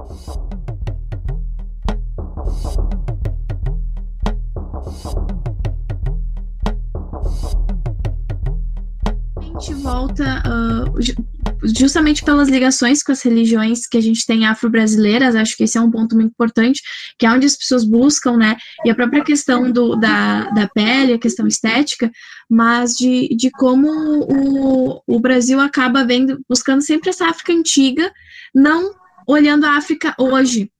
A gente volta justamente pelas ligações com as religiões que a gente tem afro-brasileiras. Acho que esse é um ponto muito importante, que é onde as pessoas buscam, né, e a própria questão da pele, a questão estética, mas de como o Brasil acaba buscando sempre essa África antiga, não olhando a África hoje.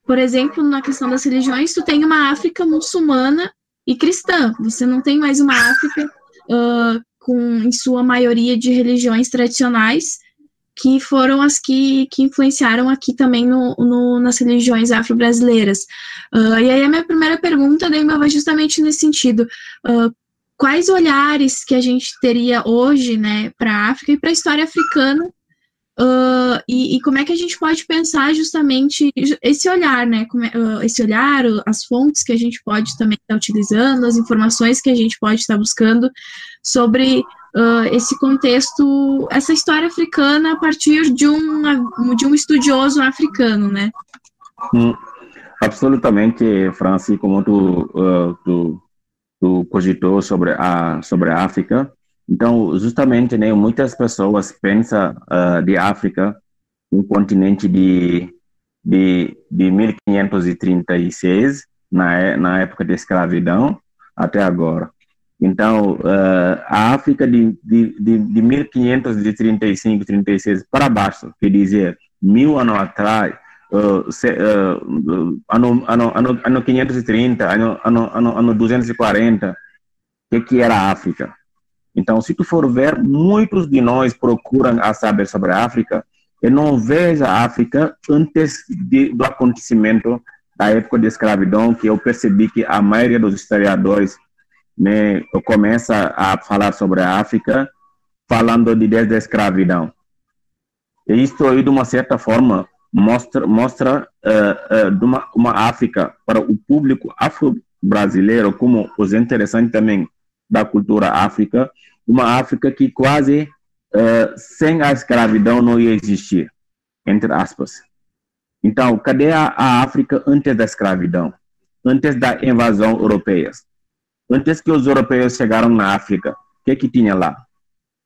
Por exemplo, na questão das religiões, tu tem uma África muçulmana e cristã, você não tem mais uma África em sua maioria de religiões tradicionais, que foram as que influenciaram aqui também nas religiões afro-brasileiras. E aí a minha primeira pergunta, Neymar, vai justamente nesse sentido. Quais olhares que a gente teria hoje, né, para a África e para a história africana, e como é que a gente pode pensar justamente esse olhar, né? Esse olhar, as fontes que a gente pode também estar utilizando, as informações que a gente pode estar buscando sobre esse contexto, essa história africana a partir de um estudioso africano, né? Absolutamente, Franci, como tu cogitou sobre a África. Então, justamente, né, muitas pessoas pensam de África um continente de 1536, na época da escravidão, até agora. Então, a África de 1535, 36 para baixo, quer dizer, 1000 anos atrás, ano 530, ano 240, que era a África? Então, se tu for ver, muitos de nós procuram saber sobre a África e não vejo a África antes do acontecimento da época da escravidão, que eu percebi que a maioria dos historiadores, né, começa a falar sobre a África falando desde a escravidão. E isso aí, de uma certa forma, mostra uma África para o público afro-brasileiro, como os interessantes também da cultura África, uma África que quase sem a escravidão não ia existir, entre aspas. Então, cadê a África antes da escravidão? Antes da invasão europeia? Antes que os europeus chegaram na África, o que tinha lá?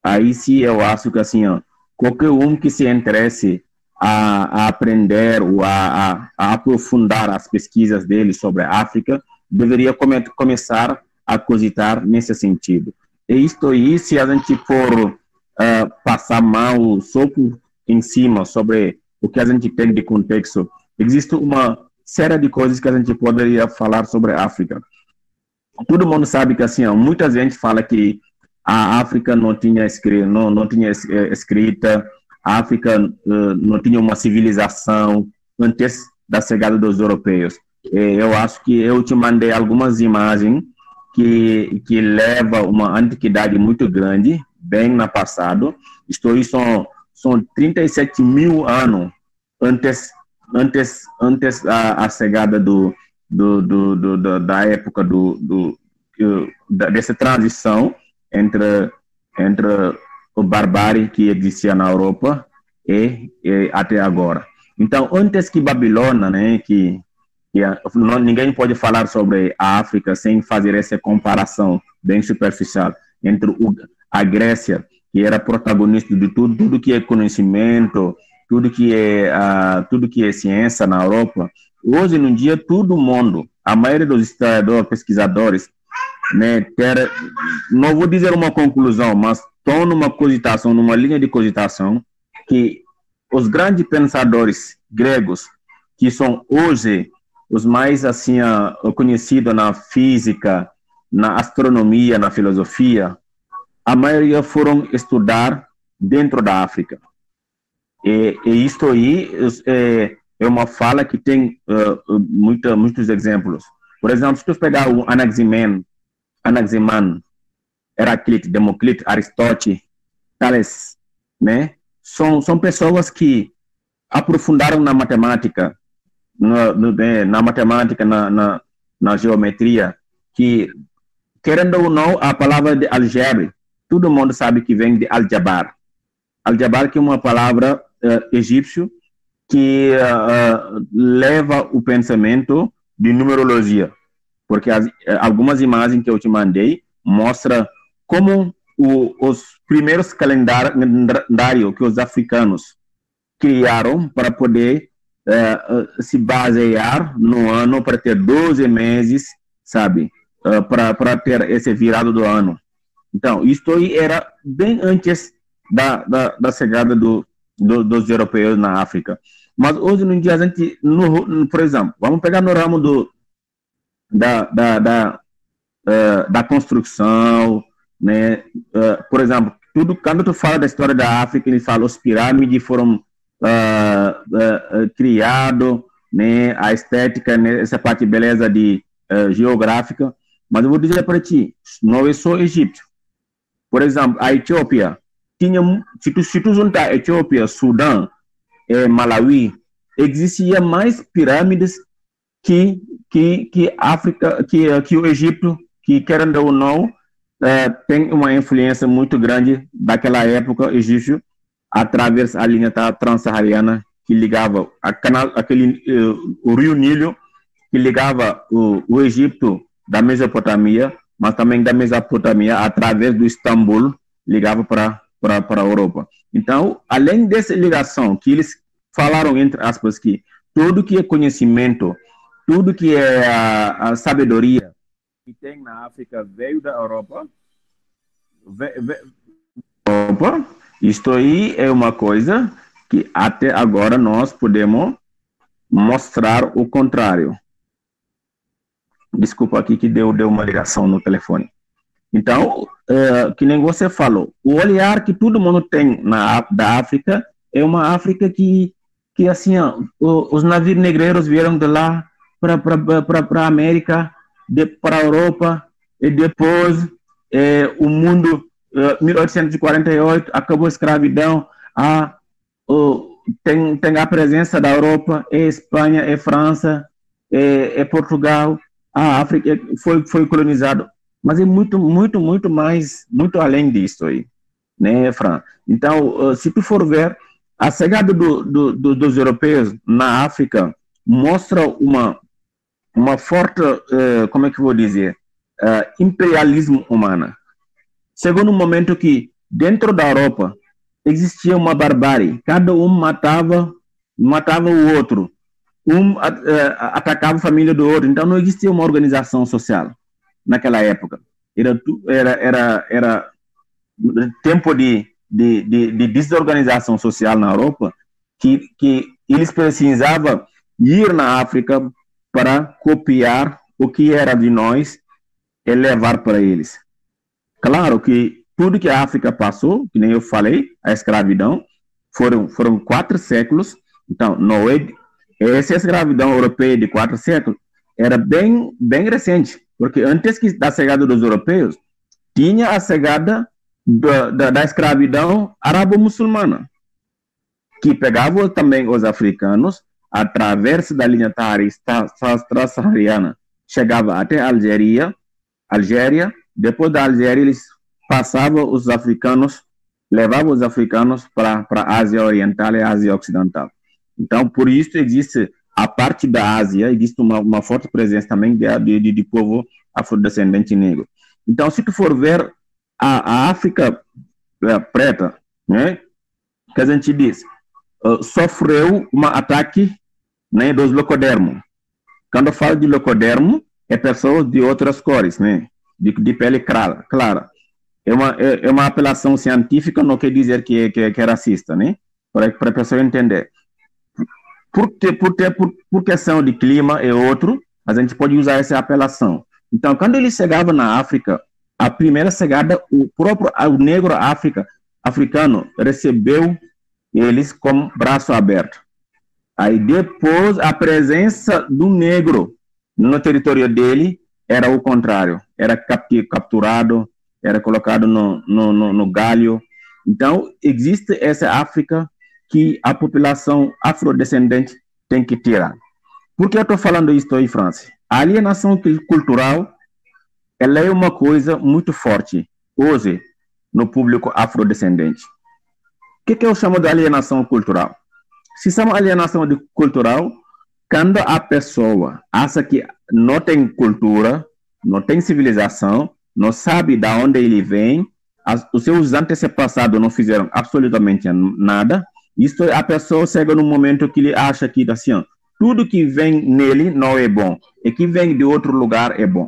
Aí sim eu acho que assim, qualquer um que se interesse a aprender ou a aprofundar as pesquisas dele sobre a África, deveria começar a cogitar nesse sentido. E isto aí, se a gente for passar mal só por em cima sobre o que a gente tem de contexto, existe uma série de coisas que a gente poderia falar sobre a África. Todo mundo sabe que assim, muita gente fala que a África não tinha escrita, a África não tinha uma civilização antes da chegada dos europeus. Eu acho que eu te mandei algumas imagens que leva uma antiguidade muito grande, bem no passado. Isto aí são 37 mil anos antes a chegada da época dessa transição entre o barbárie que existia na Europa e até agora. Então, antes que Babilônia, né, ninguém pode falar sobre a África sem fazer essa comparação bem superficial entre a Grécia, que era protagonista de tudo que é conhecimento, tudo que é ciência na Europa. Hoje, no dia, todo mundo, a maioria dos historiadores, pesquisadores, né, não vou dizer uma conclusão, mas estão numa cogitação, numa linha de cogitação, que os grandes pensadores gregos, que são hoje os mais assim conhecidos na física, na astronomia, na filosofia, a maioria foram estudar dentro da África. E isto aí é uma fala que tem muitos exemplos. Por exemplo, se tu pegar o Anaximan, Heraclito, Demócrito, Aristóteles, Tales, né? São pessoas que aprofundaram na matemática, na geometria, que, querendo ou não, a palavra de algebra, todo mundo sabe que vem de Al-Jabar. Al-Jabar, que é uma palavra egípcio, que leva o pensamento de numerologia, porque algumas imagens que eu te mandei mostram como os primeiros calendários que os africanos criaram para poder se basear no ano, para ter 12 meses, sabe, para ter esse virado do ano. Então, isso aí era bem antes da chegada dos europeus na África. Mas hoje em dia, a gente, por exemplo, vamos pegar no ramo da construção, né? Por exemplo, quando tu fala da história da África, ele fala os pirâmides foram criados, né? A estética, né? Essa parte de beleza geográfica. Mas eu vou dizer para ti, não é só Egito. Por exemplo, a Etiópia tinha, se tu juntar Etiópia, Sudão, Malawi, existia mais pirâmides que África, que o Egito, que querendo ou não, tem uma influência muito grande daquela época egípcio, através da linha transsaariana que ligava o rio Nilo, que ligava o Egito da Mesopotâmia, mas também da Mesopotâmia, através do Istambul, ligava para a Europa. Então, além dessa ligação, que eles falaram, entre aspas, que tudo que é conhecimento, tudo que é a sabedoria que tem na África veio da Europa. Isto aí é uma coisa que até agora nós podemos mostrar o contrário. Desculpa aqui que deu uma ligação no telefone. Então, que nem você falou, o olhar que todo mundo tem da África é uma África que assim, os navios negreiros vieram de lá para a América, para a Europa, e depois o mundo, 1848, acabou a escravidão, tem a presença da Europa, Espanha, França, Portugal, a África foi colonizado, mas é muito, muito, muito mais, muito além disso aí, né, Fran? Então, se tu for ver, a chegada dos europeus na África mostra uma forte, como é que eu vou dizer, imperialismo humano. Chegou num momento que, dentro da Europa, existia uma barbárie. Cada um matava o outro. Atacava a família do outro. Então, não existia uma organização social naquela época. Era tempo de desorganização social na Europa, que eles precisavam ir na África para copiar o que era de nós e levar para eles. Claro que tudo que a África passou, que nem eu falei, a escravidão, foram 4 séculos. Então, essa escravidão europeia de 4 séculos era bem recente, porque antes da chegada dos europeus, tinha a chegada da escravidão arabo-muçulmana, que pegava também os africanos, através da linha transsaariana, chegava até a Algéria, depois da Algéria eles passavam os africanos, levavam os africanos para a Ásia Oriental e a Ásia Ocidental. Então, por isso existe a parte da Ásia, existe uma forte presença também de povo afrodescendente negro. Então, se tu for ver a África preta, né, que a gente diz, sofreu um ataque, né, dos locodermos. Quando eu falo de locodermo, é pessoas de outras cores, né, de pele clara. É uma apelação científica, não quer dizer que é racista, né, para a pessoa entender. Por questão de clima e outro, a gente pode usar essa apelação. Então, quando eles chegavam na África, a primeira chegada, o negro africano recebeu eles com braço aberto. Aí depois, a presença do negro no território dele era o contrário. Era capturado, era colocado no galho. Então, existe essa África que a população afrodescendente tem que tirar. Por que eu estou falando isso aí, Francis? A alienação cultural, ela é uma coisa muito forte hoje no público afrodescendente. O que eu chamo de alienação cultural? Se chama alienação cultural quando a pessoa acha que não tem cultura, não tem civilização, não sabe de onde ele vem, os seus antepassados não fizeram absolutamente nada. Isso a pessoa chega num momento que ele acha que assim, tudo que vem nele não é bom, e que vem de outro lugar é bom.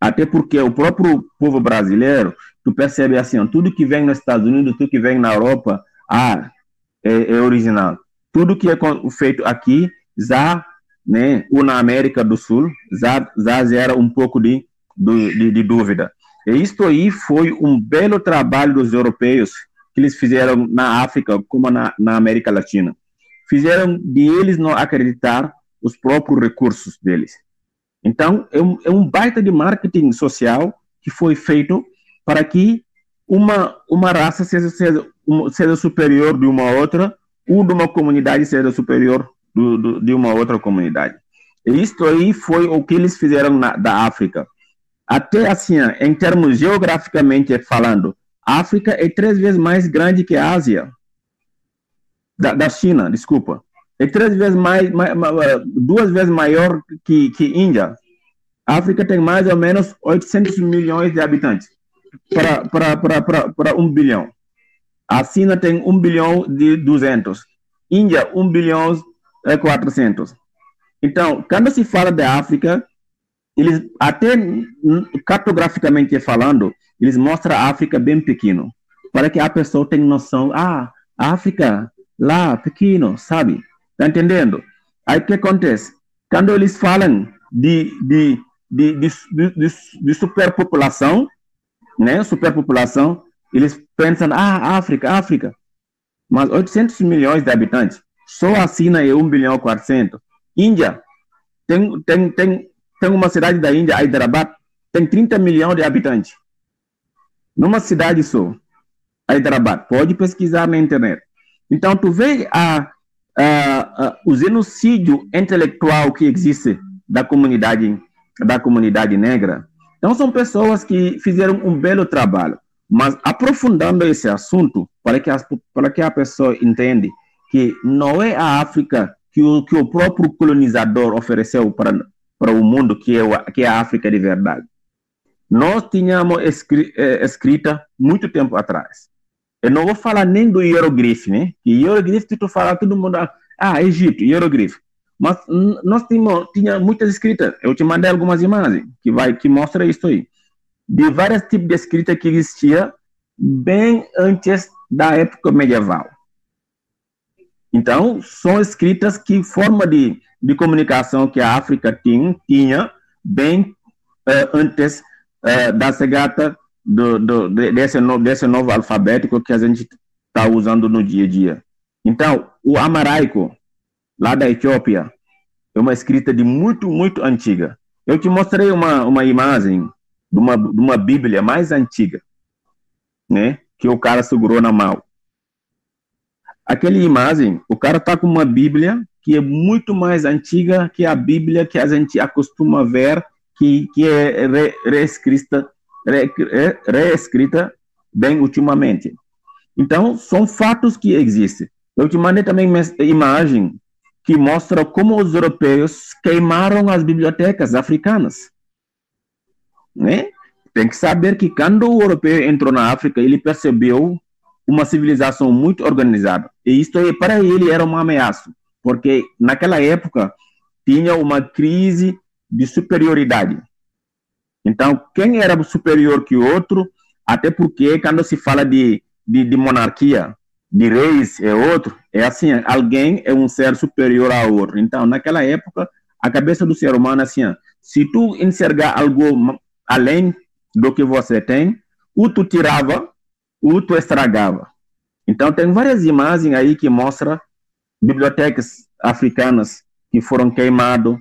Até porque o próprio povo brasileiro, tu percebe assim, tudo que vem nos Estados Unidos, tudo que vem na Europa, é original. Tudo que é feito aqui, já, né, ou na América do Sul, já gera um pouco de dúvida. E isto aí foi um belo trabalho dos europeus que eles fizeram na África, como na América Latina. Fizeram de eles não acreditar os próprios recursos deles. Então, é um baita de marketing social que foi feito para que uma raça seja superior de uma outra, ou de uma comunidade seja superior de uma outra comunidade. E isto aí foi o que eles fizeram da África. Até assim, em termos geograficamente falando, a África é 3 vezes mais grande que a Ásia. Da China, desculpa. É 3 vezes 2 vezes maior que Índia. A África tem mais ou menos 800 milhões de habitantes para 1 bilhão. A China tem 1 bilhão de 200. Índia, 1 bilhão e 400. Então, quando se fala da África, eles, até cartograficamente falando, eles mostram a África bem pequeno, para que a pessoa tenha noção, a África, lá, pequeno, sabe? Tá entendendo? Aí o que acontece? Quando eles falam de superpopulação, né? Superpopulação, eles pensam, África. Mas 800 milhões de habitantes, só a China é 1 bilhão e 400. Índia, tem uma cidade da Índia, Hyderabad, tem 30 milhões de habitantes. Numa cidade só, Hyderabad. Pode pesquisar na internet. Então, tu vê o genocídio intelectual que existe da comunidade negra. Então, são pessoas que fizeram um belo trabalho. Mas, aprofundando esse assunto, para que a pessoa entenda que não é a África que o próprio colonizador ofereceu para o mundo, que é a África de verdade. Nós tínhamos escrita muito tempo atrás. Eu não vou falar nem do hieroglifo, né? Que hieroglifo, tu fala, todo mundo, Egito, hieroglifo. Mas nós tínhamos muitas escritas. Eu te mandei algumas imagens que mostra isso aí. De vários tipos de escrita que existia bem antes da época medieval. Então, são escritas que forma de comunicação que a África tinha bem antes da chegada desse novo alfabético que a gente está usando no dia a dia. Então, o amaraico, lá da Etiópia, é uma escrita de muito, muito antiga. Eu te mostrei uma imagem de uma Bíblia mais antiga, né, que o cara segurou na mão. Aquela imagem, o cara está com uma Bíblia que é muito mais antiga que a Bíblia que a gente acostuma ver, que é reescrita bem ultimamente. Então, são fatos que existem. Eu te mandei também uma imagem que mostra como os europeus queimaram as bibliotecas africanas. Né? Tem que saber que quando o europeu entrou na África, ele percebeu uma civilização muito organizada. E isto para ele era uma ameaça, porque naquela época tinha uma crise de superioridade. Então, quem era superior que o outro, até porque quando se fala de monarquia, de reis é outro, é assim, alguém é um ser superior ao outro. Então, naquela época, a cabeça do ser humano é assim, se tu enxergar algo além do que você tem, ou tu tirava, ou tu estragava. Então, tem várias imagens aí que mostram bibliotecas africanas que foram queimadas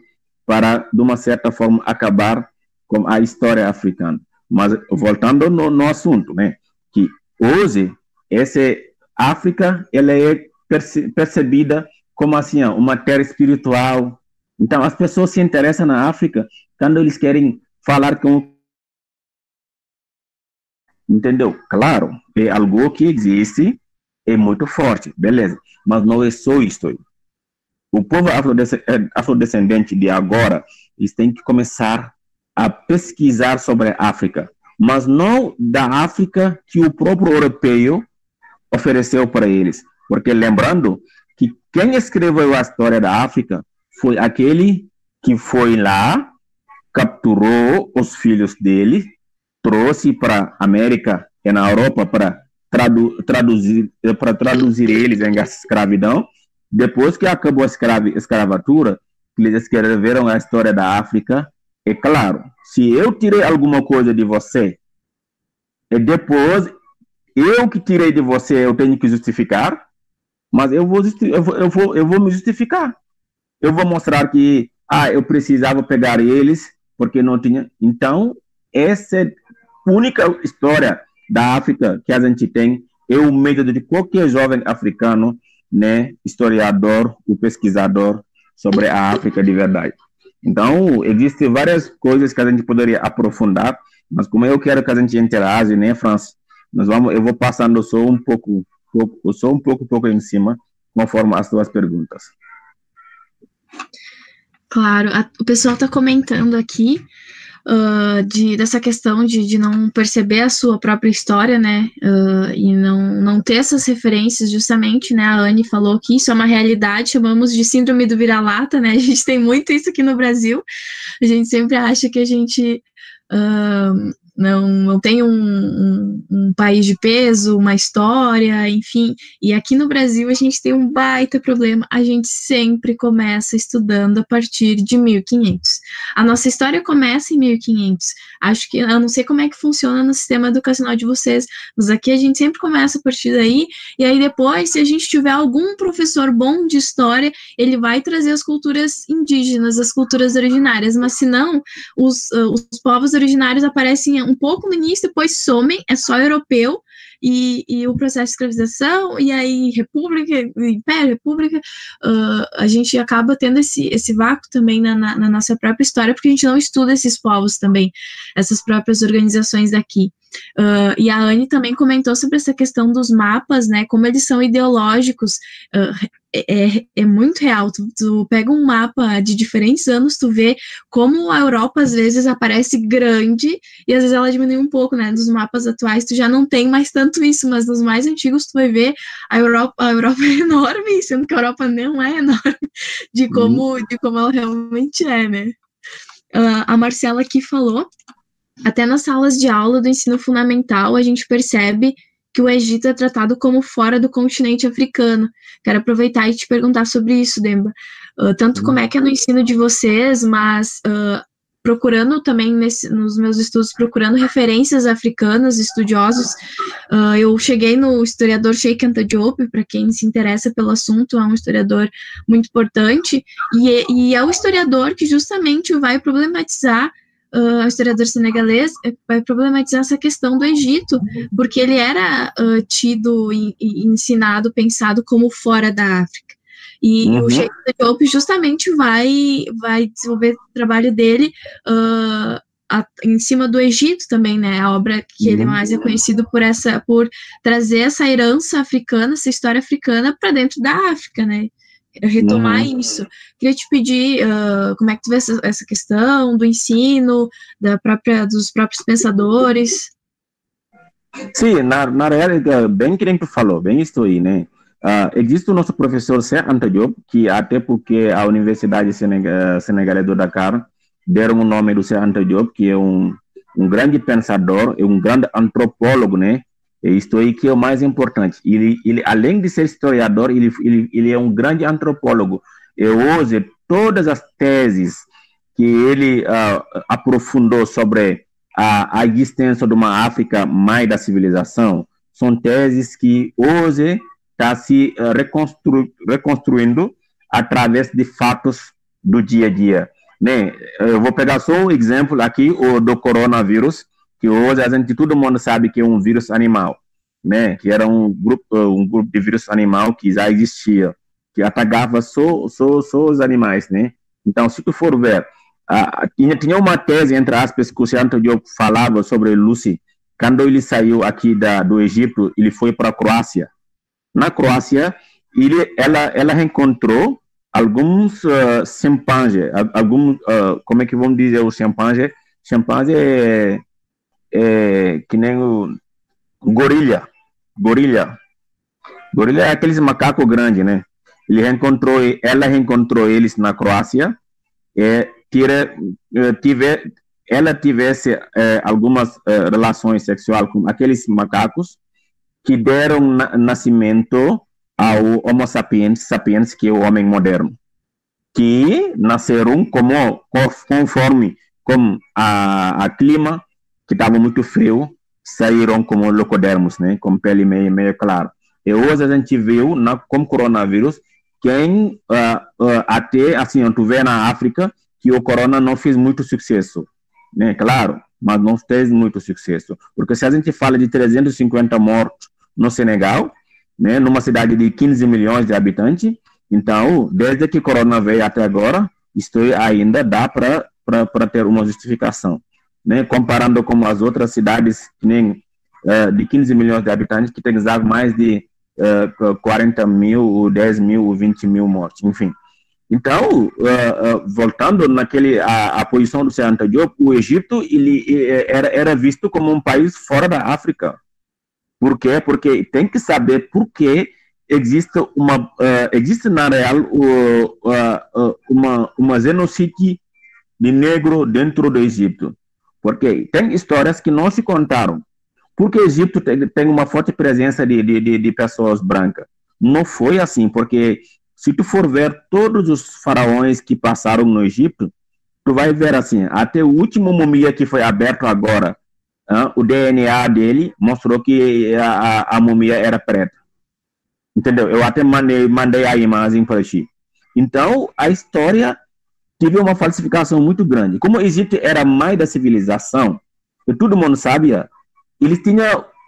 para, de uma certa forma, acabar com a história africana. Mas, voltando no assunto, né, que hoje, essa África, ela é percebida como assim, uma terra espiritual. Então, as pessoas se interessam na África quando eles querem falar com... Entendeu? Claro, é algo que existe, é muito forte, beleza. mas não é só isso aí. O povo afrodescendente de agora, eles têm que começar a pesquisar sobre a África, mas não da África que o próprio europeu ofereceu para eles. Porque lembrando que quem escreveu a história da África foi aquele que foi lá, capturou os filhos dele, trouxe para a América e na Europa para traduzir eles em escravidão. Depois que acabou a escravatura, eles escreveram a história da África. É claro, se eu tirei alguma coisa de você, e depois eu que tirei de você, eu tenho que justificar, mas eu vou me justificar. Eu vou mostrar que eu precisava pegar eles porque não tinha. Então, essa é a única história da África que a gente tem. É o medo de qualquer jovem africano, né, historiador, o pesquisador sobre a África de verdade. Então, existem várias coisas que a gente poderia aprofundar, mas como eu quero que a gente interaja, né, França? Eu vou passando só um pouco em cima, conforme as suas perguntas. Claro, o pessoal está comentando aqui dessa questão de não perceber a sua própria história, né, e não ter essas referências, justamente, né, a Anne falou que isso é uma realidade, chamamos de síndrome do vira-lata, né, a gente tem muito isso aqui no Brasil, a gente sempre acha que a gente não tem um país de peso, uma história, enfim, e aqui no Brasil a gente tem um baita problema, a gente sempre começa estudando a partir de 1500. A nossa história começa em 1500, acho que, eu não sei como é que funciona no sistema educacional de vocês, mas aqui a gente sempre começa a partir daí, e aí depois, se a gente tiver algum professor bom de história, ele vai trazer as culturas indígenas, as culturas originárias, mas se não, os povos originários aparecem um pouco no início, depois somem, é só europeu, e o processo de escravização, e aí república, império, república, a gente acaba tendo esse vácuo também na nossa própria história, porque a gente não estuda esses povos também, essas próprias organizações daqui. E a Anne também comentou sobre essa questão dos mapas, né, como eles são ideológicos, é muito real, tu pega um mapa de diferentes anos, tu vê como a Europa às vezes aparece grande, e às vezes ela diminui um pouco, né, dos mapas atuais tu já não tem mais tanto isso, mas nos mais antigos tu vai ver a Europa é enorme, sendo que a Europa não é enorme, de como ela realmente é, né. A Marcela aqui falou, até nas salas de aula do ensino fundamental, a gente percebe que o Egito é tratado como fora do continente africano. Quero aproveitar e te perguntar sobre isso, Demba. Tanto como é que é no ensino de vocês, mas procurando também, nos meus estudos, procurando referências africanas, estudiosos, eu cheguei no historiador Cheikh Anta Diop, para quem se interessa pelo assunto, é um historiador muito importante, e é o historiador que justamente vai problematizar, o historiador senegalês vai problematizar essa questão do Egito, porque ele era tido e ensinado, pensado como fora da África. E o Cheikh Anta Diop justamente vai desenvolver o trabalho dele em cima do Egito também, né? A obra que ele mais é conhecido por trazer essa herança africana, essa história africana para dentro da África, né? Retomar isso. Queria te pedir como é que tu vê essa questão do ensino, dos próprios pensadores. Sim, na realidade, bem que tu falou, bem isso aí, né? Existe o nosso professor Cheikh Anta Diop, que até porque a Universidade Senegalesa do Dakar deram o nome do Cheikh Anta Diop, que é um grande pensador, é um grande antropólogo, né? Isto aí que é o mais importante. Ele além de ser historiador, ele é um grande antropólogo. E hoje, todas as teses que ele aprofundou sobre a existência de uma África mãe da civilização são teses que hoje está se reconstruindo através de fatos do dia a dia. Né? Eu vou pegar só um exemplo aqui, o do coronavírus, que hoje todo mundo sabe que é um vírus animal, né? Que era um grupo de vírus animal que já existia, que atacava só os animais, né? Então, se tu for ver, tinha uma tese, entre aspas, que o Cheikh Anta Diop falava sobre Lucy. Quando ele saiu aqui do Egito, ele foi para a Croácia. Na Croácia, ela encontrou alguns chimpanzés, alguns, como é que vamos dizer o chimpanzé? Chimpanzé que nem o gorila. Gorila é aqueles macacos grandes, né? Ela encontrou eles na Croácia. Ela tivesse algumas relações sexuais com aqueles macacos que deram nascimento ao Homo sapiens, que é o homem moderno, que nasceram conforme com a clima, que estava muito frio, saíram como locodermos, né, com pele meio clara. E hoje a gente viu, com coronavírus, quem até, assim, tu vê na África, que o corona não fez muito sucesso, né, claro, mas não fez muito sucesso, porque se a gente fala de 350 mortos no Senegal, né, numa cidade de 15 milhões de habitantes, então, desde que o corona veio até agora, isto ainda dá para ter uma justificação, né, comparando com as outras cidades nem, de 15 milhões de habitantes, que tem mais de 40 mil, 10 mil, 20 mil mortes, enfim. Então, voltando a posição do Seanta Diop, o Egito era visto como um país fora da África. Por quê? Porque tem que saber por que existe na real uma genocídio de negro dentro do Egito. Porque tem histórias que não se contaram. Porque o Egito tem uma forte presença de pessoas brancas. Não foi assim, porque se tu for ver todos os faraós que passaram no Egito, tu vai ver assim, até o último múmia que foi aberto agora, o DNA dele mostrou que a múmia era preta. Entendeu? Eu até mandei a imagem para ti. Então, a história teve uma falsificação muito grande. Como o Egito era mãe da civilização, e todo mundo sabia,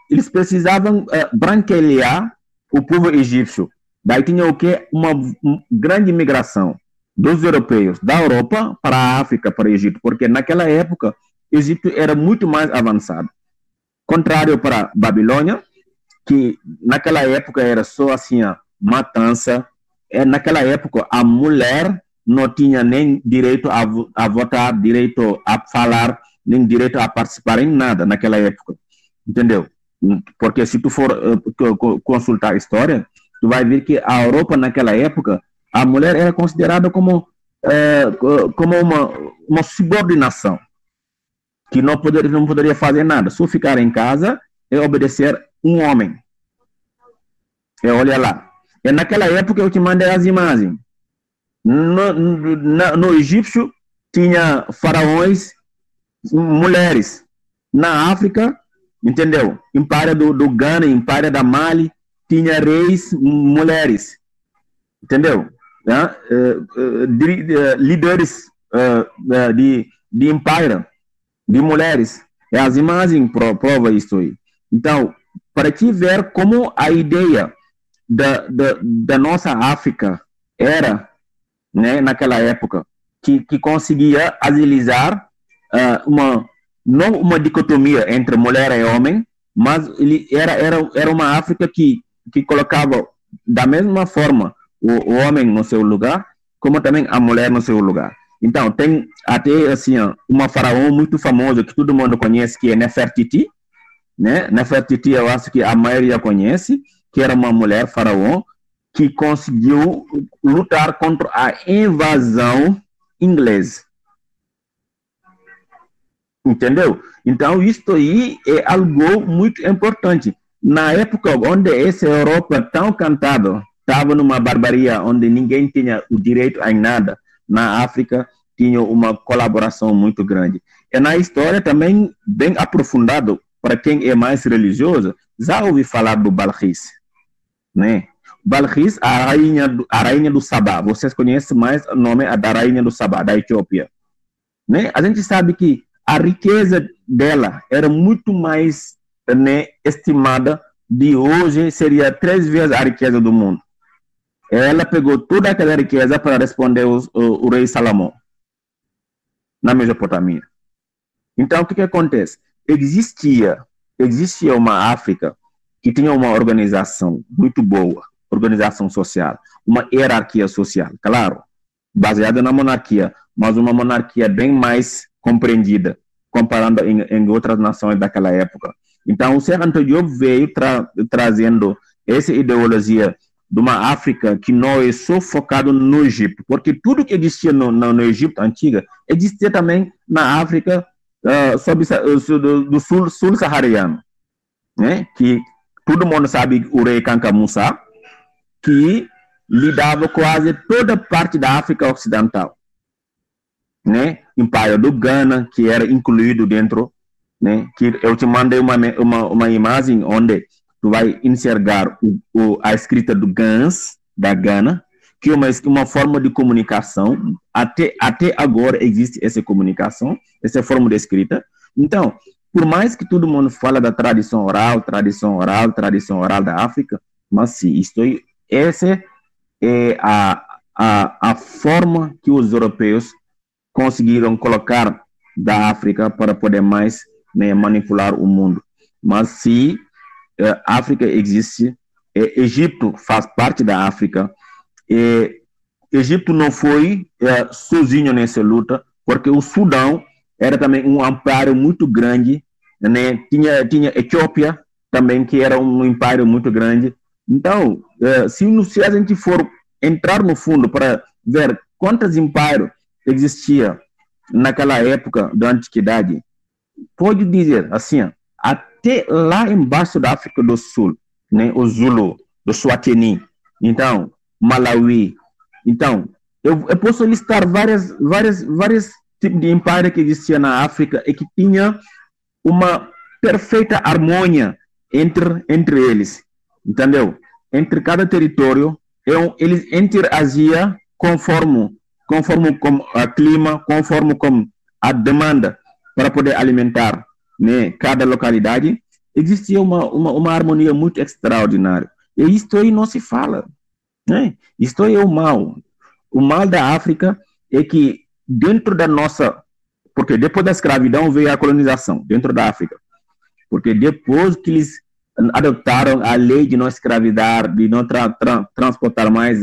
eles precisavam branquear o povo egípcio. Daí tinha o quê? Uma grande migração dos europeus, da Europa para a África, para o Egito, porque naquela época o Egito era muito mais avançado. Contrário para a Babilônia, que naquela época era só assim, matança. Naquela época a mulher não tinha nem direito a votar, direito a falar, nem direito a participar em nada naquela época. Entendeu? Porque se tu for consultar a história, tu vai ver que a Europa naquela época, a mulher era considerada como uma subordinação, que não poderia fazer nada, só ficar em casa e obedecer um homem. E olha lá. E naquela época eu te mandei as imagens. No egípcio tinha faraós mulheres. Na África, entendeu? Império do Ghana, Império da Mali, tinha reis mulheres. Entendeu? Líderes de Império, de mulheres. E as imagens provam isso aí. Então, para te ver como a ideia da nossa África era, né, naquela época, que conseguia agilizar não uma dicotomia entre mulher e homem, mas ele era uma África que colocava da mesma forma o homem no seu lugar, como também a mulher no seu lugar. Então, tem até assim, uma faraó muito famosa que todo mundo conhece, que é Nefertiti, né? Nefertiti, eu acho que a maioria conhece, que era uma mulher faraó que conseguiu lutar contra a invasão inglesa. Entendeu? Então, isso aí é algo muito importante. Na época onde essa Europa tão cantada, estava numa barbaria onde ninguém tinha o direito a nada, na África tinha uma colaboração muito grande. E na história também, bem aprofundado, para quem é mais religioso, já ouvi falar do Balkis, né? Balkis, a rainha do Sabá. Vocês conhecem mais o nome da rainha do Sabá, da Etiópia, né? A gente sabe que a riqueza dela era muito mais, né, estimada de hoje, seria 3 vezes a riqueza do mundo. Ela pegou toda aquela riqueza para responder o rei Salomão, na Mesopotâmia. Então, o que acontece? Existia uma África que tinha uma organização muito boa, organização social, uma hierarquia social, claro, baseada na monarquia, mas uma monarquia bem mais compreendida, comparando em outras nações daquela época. Então, o Cheikh Anta Diop veio trazendo essa ideologia de uma África que não é só focado no Egito, porque tudo que existia no Egito antiga existia também na África do sul saariano, né? Que todo mundo sabe o rei Kanka Musa, que lidava quase toda parte da África Ocidental, né? Império do Ghana, que era incluído dentro, né? Que eu te mandei uma imagem onde tu vai enxergar a escrita do Gans, da Ghana, que é uma forma de comunicação. Até agora existe essa comunicação, essa forma de escrita. Então, por mais que todo mundo fala da tradição oral da África, mas sim, essa é a forma que os europeus conseguiram colocar da África para poder mais, né, manipular o mundo. Mas se África existe, Egito faz parte da África, Egito não foi sozinho nessa luta, porque o Sudão era também um império muito grande, né? Tinha Etiópia também, que era um império muito grande. Então, se a gente for entrar no fundo para ver quantos impérios existiam naquela época da antiguidade, pode dizer assim, até lá embaixo da África do Sul, né, o Zulu, do Swatini, então, Malawi. Então, eu posso listar vários tipos de impérios que existiam na África e que tinha uma perfeita harmonia entre eles, entendeu? Entre cada território, eles interagiam conforme o clima, conforme com a demanda para poder alimentar, né, cada localidade. Existia uma harmonia muito extraordinária. E isto aí não se fala, né? Isto aí é o mal. O mal da África é que dentro da nossa... Porque depois da escravidão veio a colonização dentro da África. Porque depois que eles adotaram a lei de não escravidar, de não transportar mais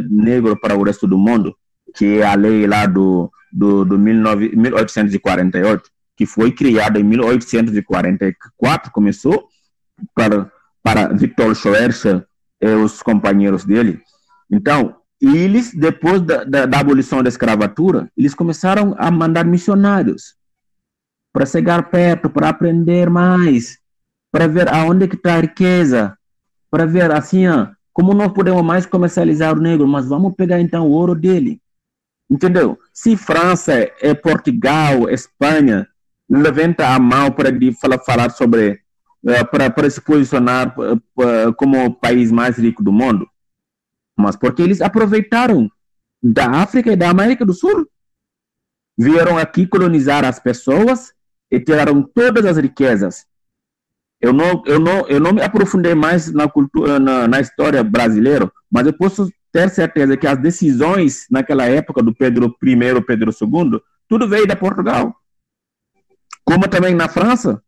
negro para o resto do mundo, que é a lei lá do 1848, que foi criada em 1844, começou para Victor Schwercher e os companheiros dele. Então, eles, depois da abolição da escravatura, eles começaram a mandar missionários para chegar perto, para aprender mais, para ver aonde que está a riqueza, para ver assim, como nós podemos mais comercializar o negro, mas vamos pegar então o ouro dele. Entendeu? Se França, Portugal, Espanha levanta a mão para falar sobre, para se posicionar como o país mais rico do mundo, mas porque eles aproveitaram da África e da América do Sul, vieram aqui colonizar as pessoas e tiraram todas as riquezas. Eu não me aprofundei mais na cultura, na história brasileira, mas eu posso ter certeza que as decisões naquela época do Pedro I, Pedro II, tudo veio da Portugal. Como também na França,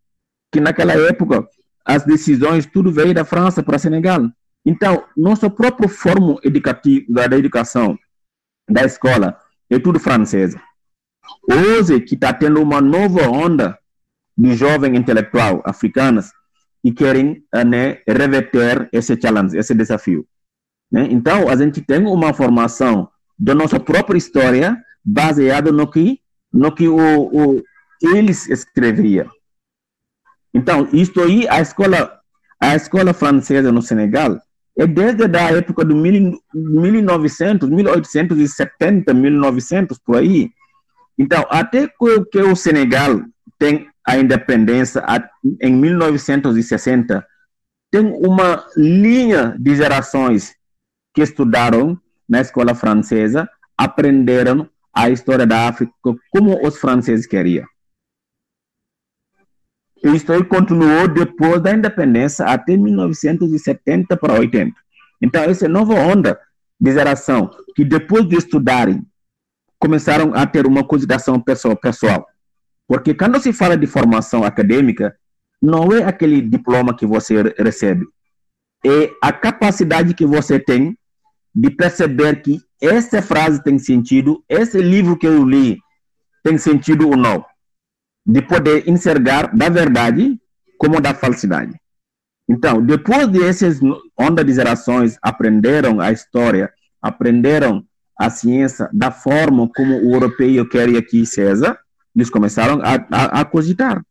que naquela época as decisões tudo veio da França para Senegal. Então, nossa própria forma educativa da educação, da escola, é tudo francesa. Hoje, que está tendo uma nova onda de jovens intelectuais africanos que querem, né, reverter esse challenge, esse desafio. Né? Então, a gente tem uma formação da nossa própria história baseada no que eles escreviam. Então, isto aí, a escola francesa no Senegal é desde a época de 1870, 1900, por aí. Então, até que o Senegal tem a independência em 1960, tem uma linha de gerações que estudaram na escola francesa, aprenderam a história da África como os franceses queriam. Isso aí continuou depois da independência até 1970 para 80. Então, essa nova onda de geração que depois de estudarem começaram a ter uma consideração pessoal. Porque quando se fala de formação acadêmica, não é aquele diploma que você recebe. é a capacidade que você tem de perceber que essa frase tem sentido, esse livro que eu li tem sentido ou não, de poder enxergar da verdade como da falsidade. Então, depois dessas ondas de gerações aprenderam a história, aprenderam a ciência da forma como o europeu queria que seja, eles começaram a cogitar.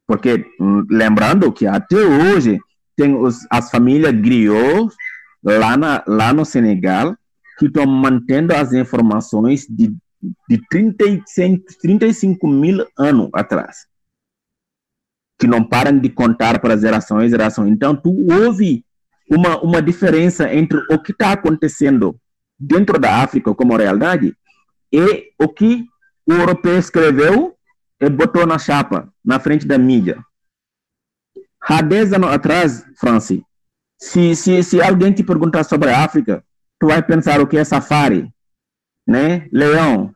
Porque, lembrando que até hoje tem as famílias griots lá no Senegal que estão mantendo as informações de 35 mil anos atrás, que não param de contar para gerações e gerações. Então, tu ouve uma diferença entre o que está acontecendo dentro da África como realidade e o que o europeu escreveu e botou na chapa, na frente da mídia. Há 10 anos atrás, Francis, se alguém te perguntar sobre a África, tu vai pensar o que é safari, né? Leão,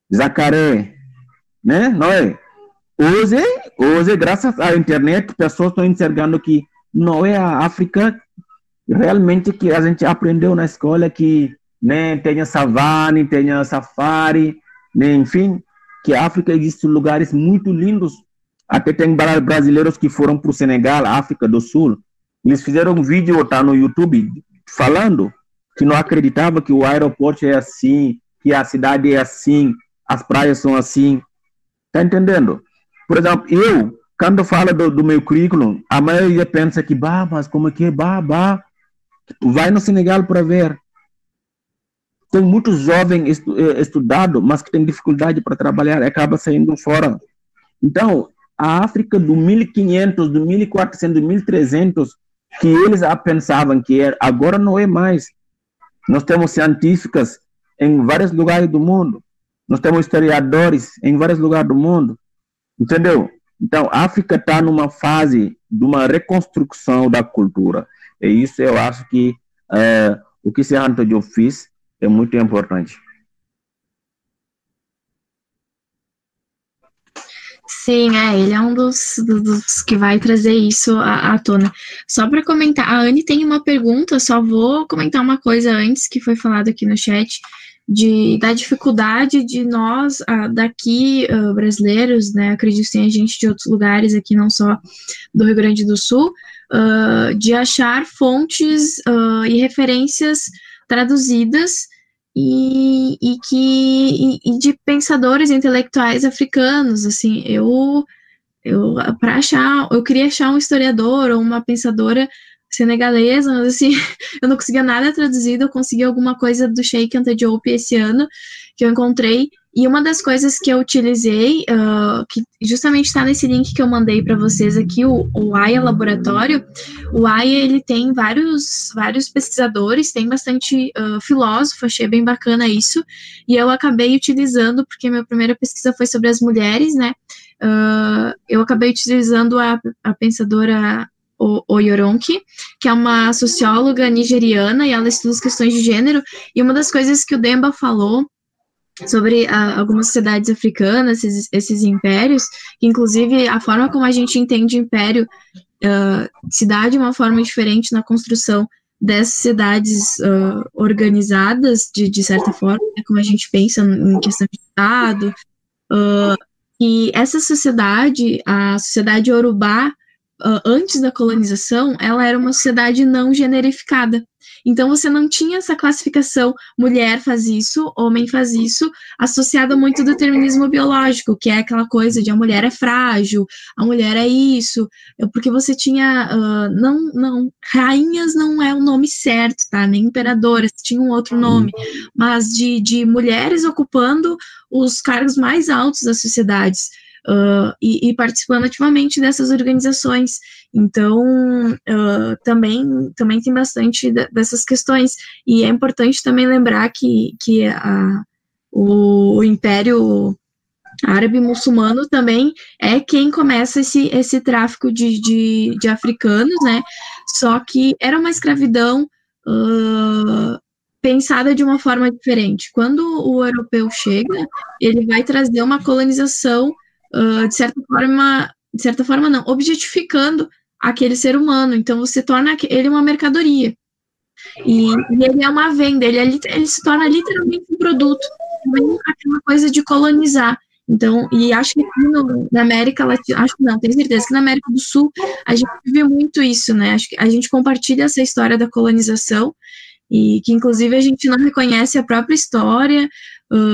jacaré, né? Não é? Hoje, graças à internet, pessoas estão enxergando que não é a África realmente que a gente aprendeu na escola, que né, tenha savana, tenha safari, né, enfim, que a África existe lugares muito lindos. Até tem brasileiros que foram para o Senegal, África do Sul. Eles fizeram um vídeo, tá no YouTube, falando que não acreditava que o aeroporto é assim, que a cidade é assim, as praias são assim. Tá entendendo? Por exemplo, quando falo do meu currículo, a maioria pensa que, mas como é que é, vai no Senegal para ver. Tem muitos jovens estudados, mas que têm dificuldade para trabalhar e acaba saindo fora. Então, a África do 1500, do 1400, do 1300, que eles pensavam que era, agora não é mais. Nós temos científicas em vários lugares do mundo. Nós temos historiadores em vários lugares do mundo. Entendeu? Então, a África está numa fase de uma reconstrução da cultura. E isso eu acho que o que Serranto Diop fez é muito importante. Sim, ele é um dos que vai trazer isso à tona. Só para comentar, a Anne tem uma pergunta, só vou comentar uma coisa antes que foi falado aqui no chat, da dificuldade de nós, daqui, brasileiros, né, acredito que tem a gente de outros lugares aqui, não só do Rio Grande do Sul, de achar fontes e referências traduzidas e de pensadores intelectuais africanos, assim, eu queria achar um historiador ou uma pensadora senegalesa, mas assim, eu não conseguia nada traduzido, eu consegui alguma coisa do Cheikh Anta Diop esse ano, que eu encontrei, e uma das coisas que eu utilizei, que justamente está nesse link que eu mandei para vocês aqui, o AIA Laboratório. O AIA, ele tem vários pesquisadores, tem bastante filósofo, achei bem bacana isso, e eu acabei utilizando, porque minha primeira pesquisa foi sobre as mulheres, né, eu acabei utilizando a pensadora Oyoronke, que é uma socióloga nigeriana, e ela estuda as questões de gênero, e uma das coisas que o Demba falou sobre algumas sociedades africanas, esses impérios, inclusive a forma como a gente entende império se dá de uma forma diferente na construção dessas cidades organizadas, de certa forma, né, como a gente pensa em questão de Estado, e essa sociedade, a sociedade Yorubá, antes da colonização, ela era uma sociedade não generificada. Então, você não tinha essa classificação, mulher faz isso, homem faz isso, associada muito ao determinismo biológico, que é aquela coisa de a mulher é frágil, a mulher é isso, porque você tinha, rainhas não é o nome certo, tá? Nem imperadoras, tinha um outro nome, mas de mulheres ocupando os cargos mais altos das sociedades. E participando ativamente dessas organizações. Então, também tem bastante dessas questões. E é importante também lembrar que o Império Árabe Muçulmano também é quem começa esse tráfico de africanos, né? Só que era uma escravidão pensada de uma forma diferente. Quando o europeu chega, ele vai trazer uma colonização de certa forma não, objetificando aquele ser humano. Então, você torna ele uma mercadoria. E ele é uma venda, ele se torna literalmente um produto. Também aquela coisa de colonizar. Então, e acho que aqui na América Latina, acho que não, tenho certeza que na América do Sul a gente vive muito isso, né? Acho que a gente compartilha essa história da colonização e que, inclusive, a gente não reconhece a própria história,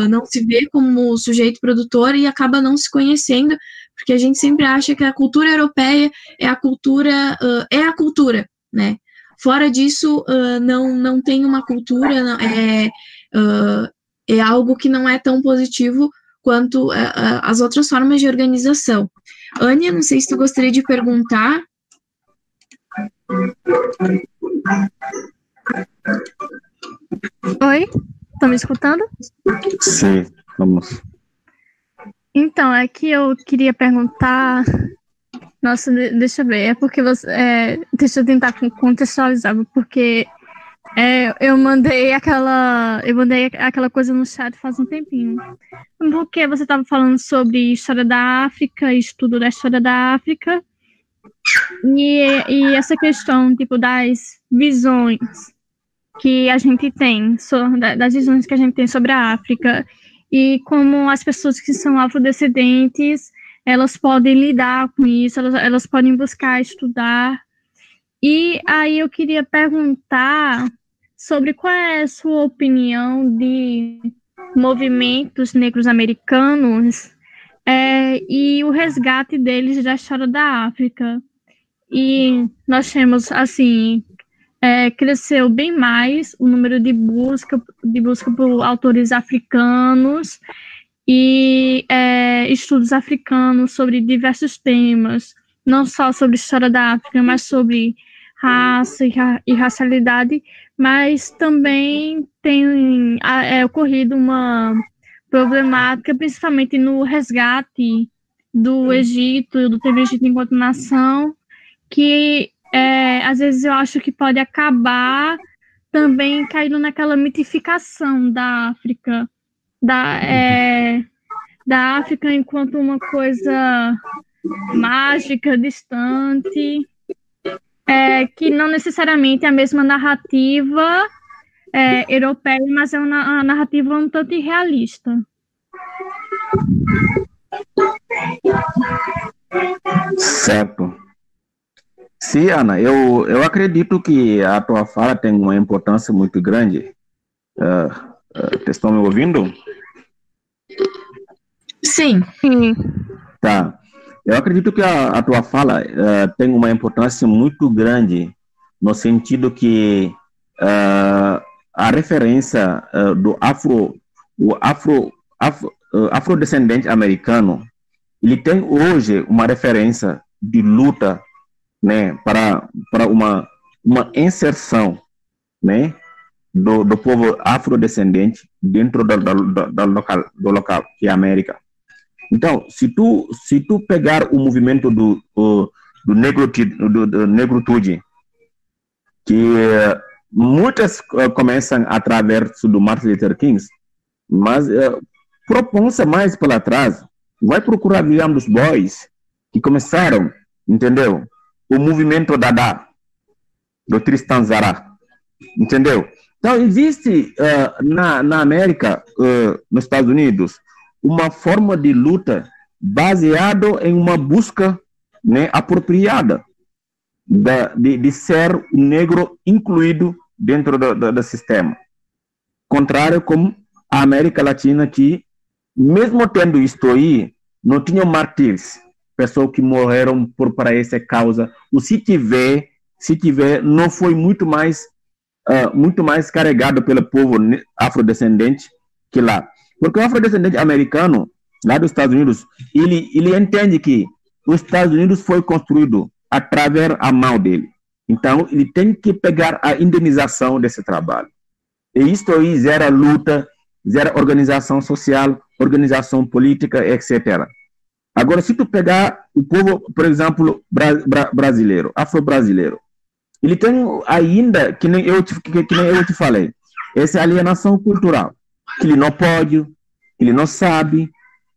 não se vê como sujeito produtor e acaba não se conhecendo, porque a gente sempre acha que a cultura europeia é a cultura, né? Fora disso, não tem uma cultura, é algo que não é tão positivo quanto as outras formas de organização. Ania, não sei se tu gostaria de perguntar. Oi, estão me escutando? Sim, vamos. Então, é que eu queria perguntar. Nossa, deixa eu ver, é porque deixa eu tentar contextualizar, porque eu mandei aquela coisa no chat faz um tempinho. Porque você estava falando sobre história da África, estudo da história da África, e essa questão, tipo, das visões que a gente tem, das visões que a gente tem sobre a África, e como as pessoas que são afrodescendentes, elas podem lidar com isso, elas podem buscar estudar. E aí eu queria perguntar sobre qual é a sua opinião de movimentos negros americanos e o resgate deles da história da África. E nós temos, assim, cresceu bem mais o número de busca por autores africanos e estudos africanos sobre diversos temas, não só sobre história da África, mas sobre raça e racialidade, mas também tem ocorrido uma problemática, principalmente no resgate do Egito, do termo Egito enquanto nação, que às vezes eu acho que pode acabar também caindo naquela mitificação da África, da África enquanto uma coisa mágica, distante, que não necessariamente é a mesma narrativa europeia, mas é uma narrativa um tanto irrealista. Certo. Sim, Ana, eu acredito que a tua fala tem uma importância muito grande. Estão me ouvindo? Sim. Tá. Eu acredito que a tua fala tem uma importância muito grande, no sentido que a referência do afrodescendente americano, ele tem hoje uma referência de luta, né, para uma inserção, né, do povo afrodescendente dentro do local que é a América. Então, se tu pegar o movimento do negritude, que muitas começam através do Martin Luther King, mas propõe-se mais para trás, vai procurar William dos Boys, que começaram, entendeu? O movimento Dada, do Tristan Tzara, entendeu? Então, existe na América, nos Estados Unidos, uma forma de luta baseada em uma busca, né, apropriada de ser negro incluído dentro do sistema. Contrário com a América Latina, que, mesmo tendo isto aí, não tinham mártires, pessoas que morreram para essa causa. Ou se tiver, não foi muito mais carregado pelo povo afrodescendente que lá. Porque o afrodescendente americano, lá dos Estados Unidos, ele entende que os Estados Unidos foi construído através da mão dele. Então, ele tem que pegar a indenização desse trabalho. E isso aí gera luta, gera organização social, organização política, etc. Agora, se tu pegar o povo, por exemplo, brasileiro, afro-brasileiro, ele tem ainda, que nem eu te falei, essa alienação cultural, que ele não pode, que ele não sabe,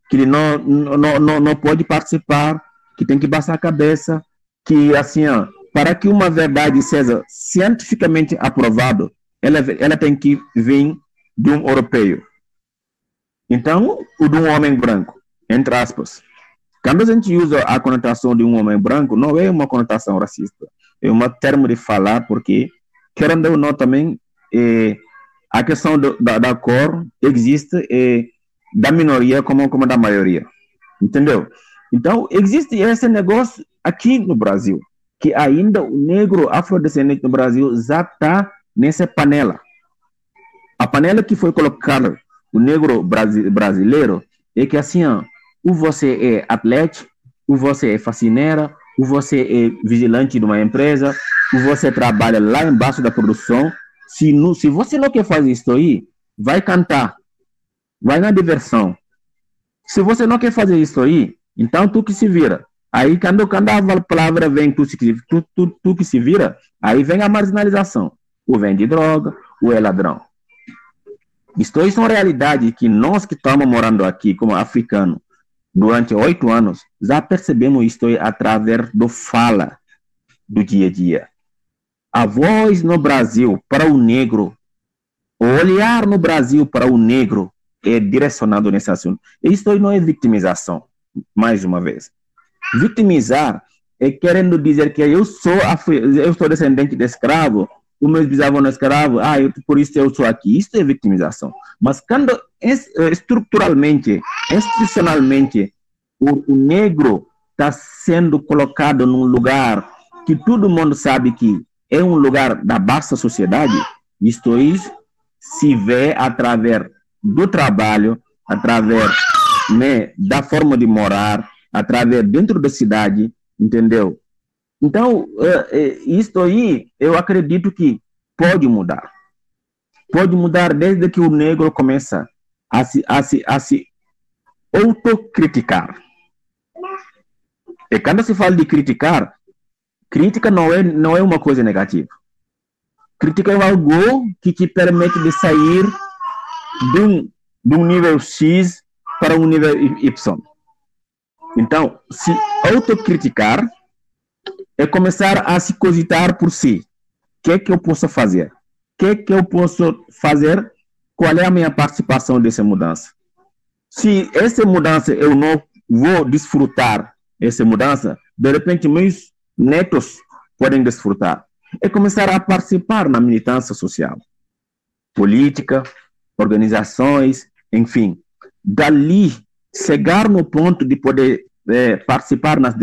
que ele não pode participar, que tem que baixar a cabeça, que assim, ó, para que uma verdade seja cientificamente aprovada, ela tem que vir de um europeu. Então, o de um homem branco, entre aspas. Quando a gente usa a conotação de um homem branco, não é uma conotação racista. É um termo de falar, porque, querendo ou não, também, a questão da cor existe da minoria como da maioria. Entendeu? Então, existe esse negócio aqui no Brasil, que ainda o negro afrodescendente no Brasil já está nessa panela. A panela que foi colocada o negro brasileiro é que assim, ó, ou você é atleta, ou você é faxineira, ou você é vigilante de uma empresa, ou você trabalha lá embaixo da produção. Se você não quer fazer isso aí, vai cantar, vai na diversão. Se você não quer fazer isso aí, então tu que se vira. Aí quando a palavra vem, tu que se vira, aí vem a marginalização. Ou vende droga, ou é ladrão. Isto aí são realidades que nós que estamos morando aqui como africanos durante 8 anos, já percebemos isto aí através do fala do dia a dia. A voz no Brasil para o negro, o olhar no Brasil para o negro é direcionado nesse assunto. Isto aí não é vitimização, mais uma vez. Vitimizar é querendo dizer que eu sou descendente de escravo, os meus bisavós não escravos, por isso eu sou aqui. Isso é vitimização. Mas quando estruturalmente, institucionalmente, o negro está sendo colocado num lugar que todo mundo sabe que é um lugar da baixa sociedade, isto se vê através do trabalho, através, né, da forma de morar, através dentro da cidade, entendeu? Então, isso aí, eu acredito que pode mudar. Pode mudar desde que o negro começa a se autocriticar. E quando se fala de criticar, crítica não é uma coisa negativa. Crítica é algo que te permite de sair de um nível X para um nível Y. Então, se autocriticar é começar a se cogitar por si. O que é que eu posso fazer? O que é que eu posso fazer? Qual é a minha participação dessa mudança? Se essa mudança eu não vou desfrutar essa mudança, de repente meus netos podem desfrutar. É começar a participar na militância social, política, organizações, enfim. Dali, chegar no ponto de poder participar nas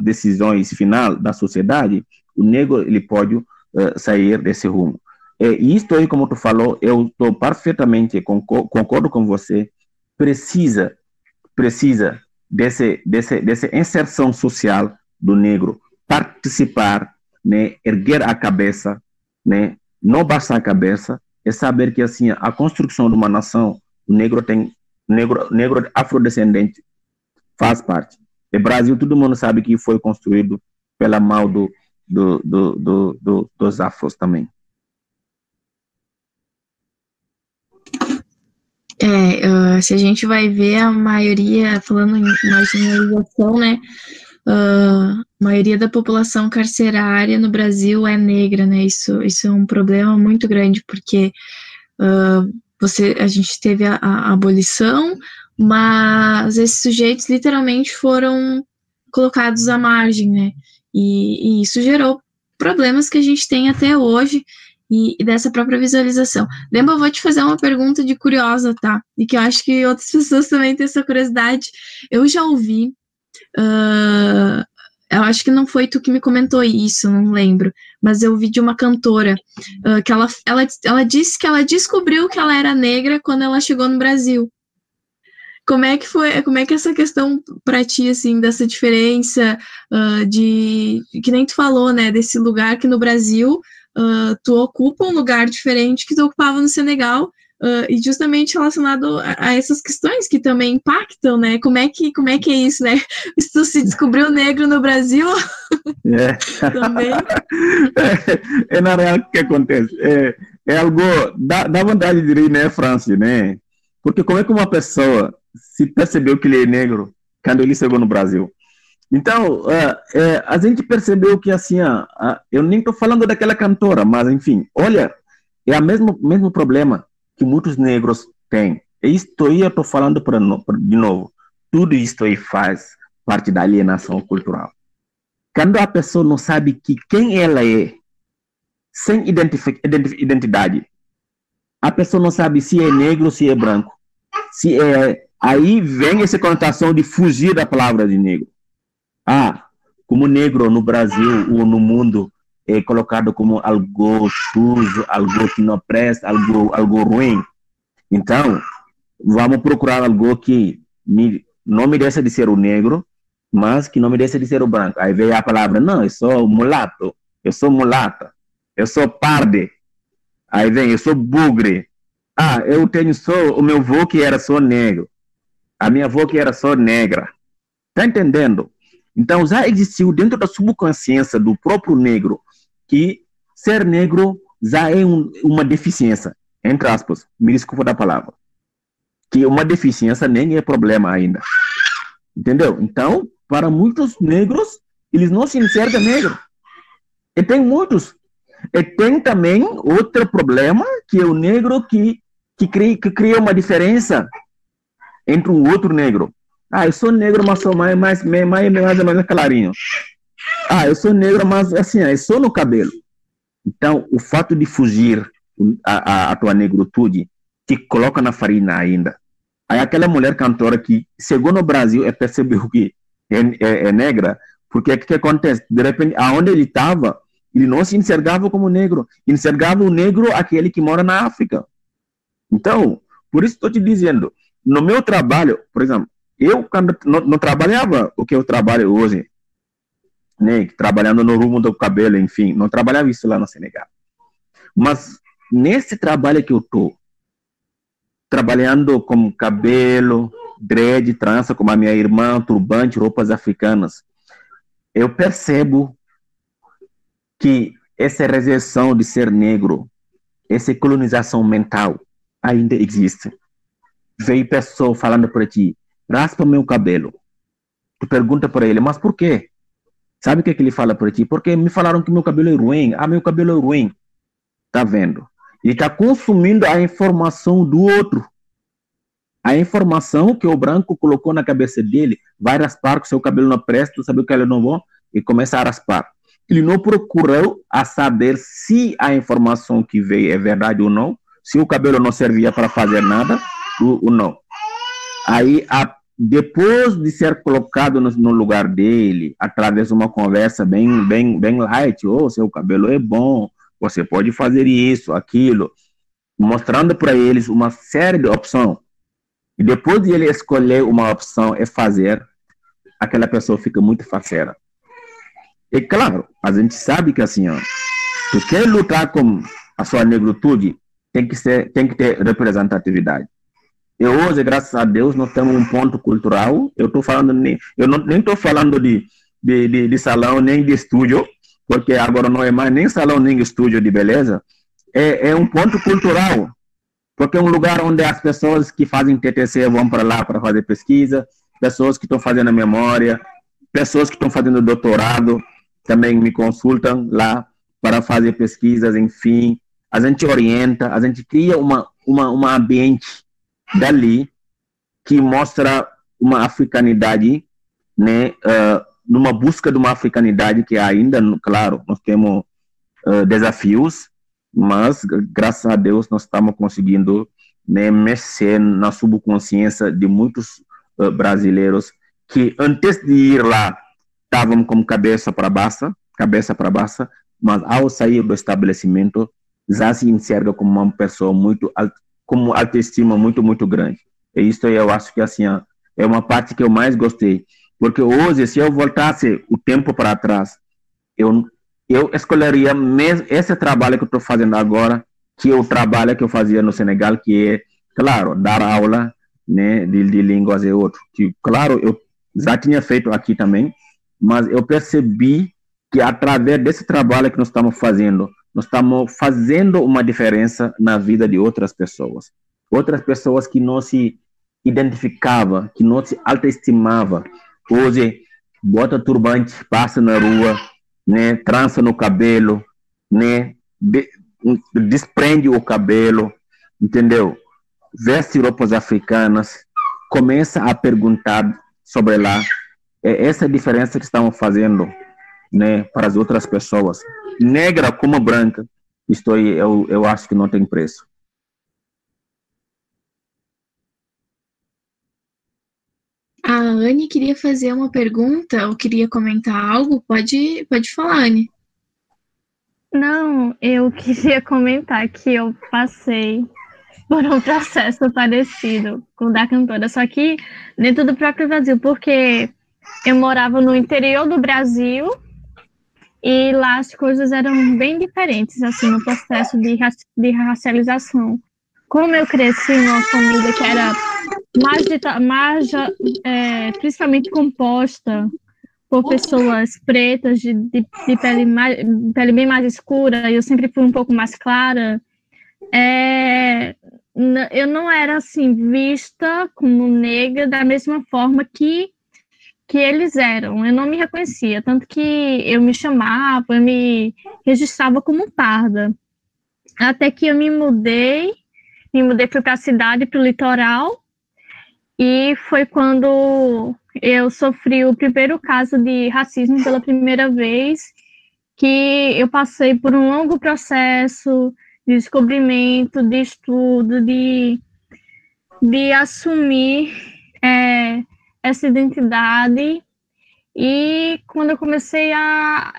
decisões final da sociedade, o negro ele pode sair desse rumo. E isto aí, como tu falou, eu estou perfeitamente, concordo com você, precisa dessa inserção social do negro, participar, né, erguer a cabeça, né, não baixar a cabeça, é saber que assim a construção de uma nação, o negro afrodescendente faz parte. O Brasil, todo mundo sabe que foi construído pela mão dos afros também. Se a gente vai ver a maioria, falando em marginalização, né, a maioria da população carcerária no Brasil é negra, né, isso é um problema muito grande, porque a gente teve a abolição, mas esses sujeitos literalmente foram colocados à margem, né, e isso gerou problemas que a gente tem até hoje, e dessa própria visualização. Demba, eu vou te fazer uma pergunta de curiosa, tá? E que eu acho que outras pessoas também têm essa curiosidade. Eu já ouvi, eu acho que não foi tu que me comentou isso, não lembro, mas eu ouvi de uma cantora, que ela disse que ela descobriu que ela era negra quando ela chegou no Brasil. Como é que essa questão pra ti, assim, dessa diferença, que nem tu falou, né, desse lugar que no Brasil tu ocupa um lugar diferente que tu ocupava no Senegal, e justamente relacionado a essas questões que também impactam, né? Como é que é isso, né? Se tu se descobriu negro no Brasil, também. Na real, o que acontece? É algo, dá vontade de ir, né, Francis, né? Porque como é que uma pessoa se percebeu que ele é negro quando ele chegou no Brasil? Então, a gente percebeu que, assim, eu nem estou falando daquela cantora, mas, enfim, olha, é o mesmo problema que muitos negros têm. E isto aí eu estou falando de novo. Tudo isto aí faz parte da alienação cultural. Quando a pessoa não sabe quem ela é, sem identidade, a pessoa não sabe se é negro, se é branco. Aí vem essa conotação de fugir da palavra de negro. Como negro no Brasil ou no mundo é colocado como algo sujo, algo que não presta, algo ruim. Então, vamos procurar algo que não me deixa de ser o negro, mas que não me deixa de ser o branco. Aí vem a palavra, não, eu sou mulato, eu sou mulata, eu sou parde. Aí vem, eu sou bugre. Eu tenho o meu avô que era só negro, a minha avó que era só negra. Tá entendendo? Então, já existiu dentro da subconsciência do próprio negro que ser negro já é uma deficiência, entre aspas, me desculpa da palavra, que uma deficiência nem é problema ainda. Entendeu? Então, para muitos negros, eles não se enxergam negros. E tem muitos. E tem também outro problema, que é o negro que cria uma diferença entre um outro negro. Eu sou negro, mas sou mais clarinho. Eu sou negro, mas assim, eu sou no cabelo. Então, o fato de fugir a tua negritude te coloca na farina ainda. Aí aquela mulher cantora que, segundo o Brasil, percebeu que é negra, porque o que acontece? De repente, aonde ele estava, ele não se enxergava como negro, enxergava o negro aquele que mora na África. Então, por isso estou te dizendo, no meu trabalho, por exemplo, eu quando não trabalhava o que eu trabalho hoje, né, trabalhando no rumo do cabelo, enfim, não trabalhava isso lá no Senegal. Mas nesse trabalho que eu estou, trabalhando com cabelo, dread, trança, como a minha irmã, turbante, roupas africanas, eu percebo que essa rejeição de ser negro, essa colonização mental ainda existe. Veio pessoa falando para ti, raspa meu cabelo. Tu pergunta para ele, mas por quê? Sabe o que ele fala para ti? Porque me falaram que meu cabelo é ruim. Meu cabelo é ruim. Tá vendo? Ele está consumindo a informação do outro. A informação que o branco colocou na cabeça dele, vai raspar, que seu cabelo não presta, sabe o que ele não vai? E começa a raspar. Ele não procurou a saber se a informação que veio é verdade ou não, se o cabelo não servia para fazer nada ou não. Aí, depois de ser colocado no lugar dele, através de uma conversa bem light, seu cabelo é bom, você pode fazer isso, aquilo, mostrando para eles uma série de opções. E depois de ele escolher uma opção e fazer, aquela pessoa fica muito faceira. E claro, a gente sabe que assim, tu quer lutar com a sua negritude, tem que ter representatividade. E hoje, graças a Deus, nós temos um ponto cultural. Eu nem estou falando de salão nem de estúdio, porque agora não é mais nem salão nem estúdio de beleza. É um ponto cultural, porque é um lugar onde as pessoas que fazem TTC vão para lá para fazer pesquisa, pessoas que estão fazendo a memória, pessoas que estão fazendo doutorado também me consultam lá para fazer pesquisas, enfim. A gente orienta, a gente cria uma ambiente dali que mostra uma africanidade, né, numa busca de uma africanidade que ainda, claro, nós temos desafios, mas graças a Deus nós estamos conseguindo, né, mexer na subconsciência de muitos brasileiros que antes de ir lá estavam com cabeça para baixo, mas ao sair do estabelecimento já se enxerga como uma pessoa com autoestima muito grande. E isso eu acho que assim é uma parte que eu mais gostei, porque hoje, se eu voltasse o tempo para trás, eu escolheria mesmo esse trabalho que eu estou fazendo agora, que é o trabalho que eu fazia no Senegal, que é, claro, dar aula, né, de línguas e outro. Que, claro, eu já tinha feito aqui também, mas eu percebi que através desse trabalho que nós estamos fazendo uma diferença na vida de outras pessoas que não se identificavam, que não se autoestimavam. Hoje, bota turbante, passa na rua, né, trança no cabelo, né, desprende o cabelo, entendeu? Veste roupas africanas, começa a perguntar sobre lá. É essa diferença que estão fazendo, né, para as outras pessoas, negra como branca. Isto aí, eu acho que não tem preço. A Anne queria fazer uma pergunta ou queria comentar algo? Pode falar, Anne. Não, eu queria comentar que eu passei por um processo parecido com o da cantora, só que dentro do próprio Brasil, porque eu morava no interior do Brasil e lá as coisas eram bem diferentes, assim, no processo de racialização. Como eu cresci numa família que era principalmente composta por pessoas pretas de pele bem mais escura, e eu sempre fui um pouco mais clara, eu não era assim vista como negra da mesma forma que eles eram. Eu não me reconhecia, tanto que eu me registrava como parda. Até que eu me mudei para a cidade, para o litoral, e foi quando eu sofri o primeiro caso de racismo pela primeira vez, que eu passei por um longo processo de descobrimento, de estudo, de assumir essa identidade. E quando eu comecei a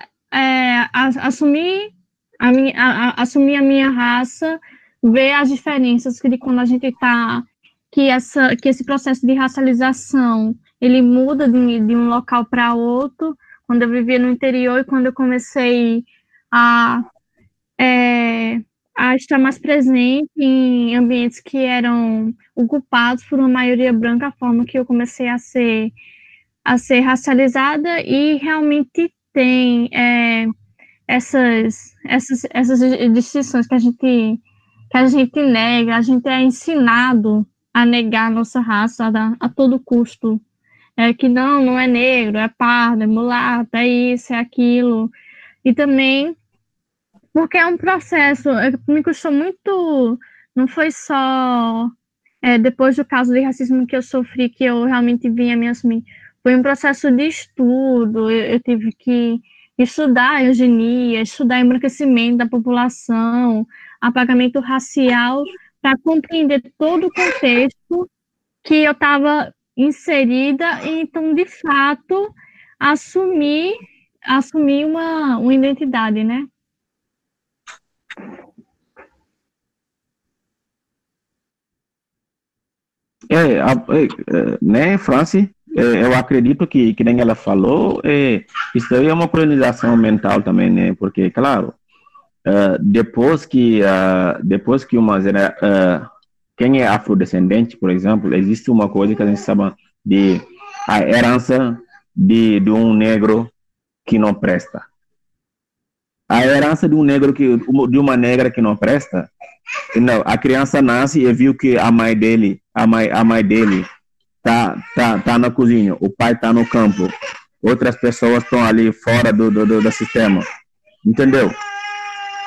assumir a minha raça, ver as diferenças de quando a gente está, que esse processo de racialização, ele muda de um local para outro. Quando eu vivia no interior e quando eu comecei a estar mais presente em ambientes que eram ocupados por uma maioria branca, a forma que eu comecei a ser racializada, e realmente tem essas distinções que a gente nega, a gente é ensinado a negar a nossa raça a todo custo. Que não é negro, é pardo, é mulato, é isso, é aquilo. E também porque é um processo, me custou muito, não foi só depois do caso de racismo que eu sofri, que eu realmente vim a me assumir, foi um processo de estudo. Eu tive que estudar eugenia, estudar embranquecimento da população, apagamento racial, para compreender todo o contexto que eu estava inserida, e então, de fato, assumir uma identidade, né? Né, Franci? Eu acredito que nem ela falou, isso aí é uma colonização mental também, né? Porque, claro, depois que quem é afrodescendente, por exemplo, existe uma coisa que a gente chama de a herança de um negro que não presta. A herança de uma negra que não presta. Não, a criança nasce e viu que a mãe dele tá na cozinha, o pai tá no campo, outras pessoas estão ali fora do sistema, entendeu?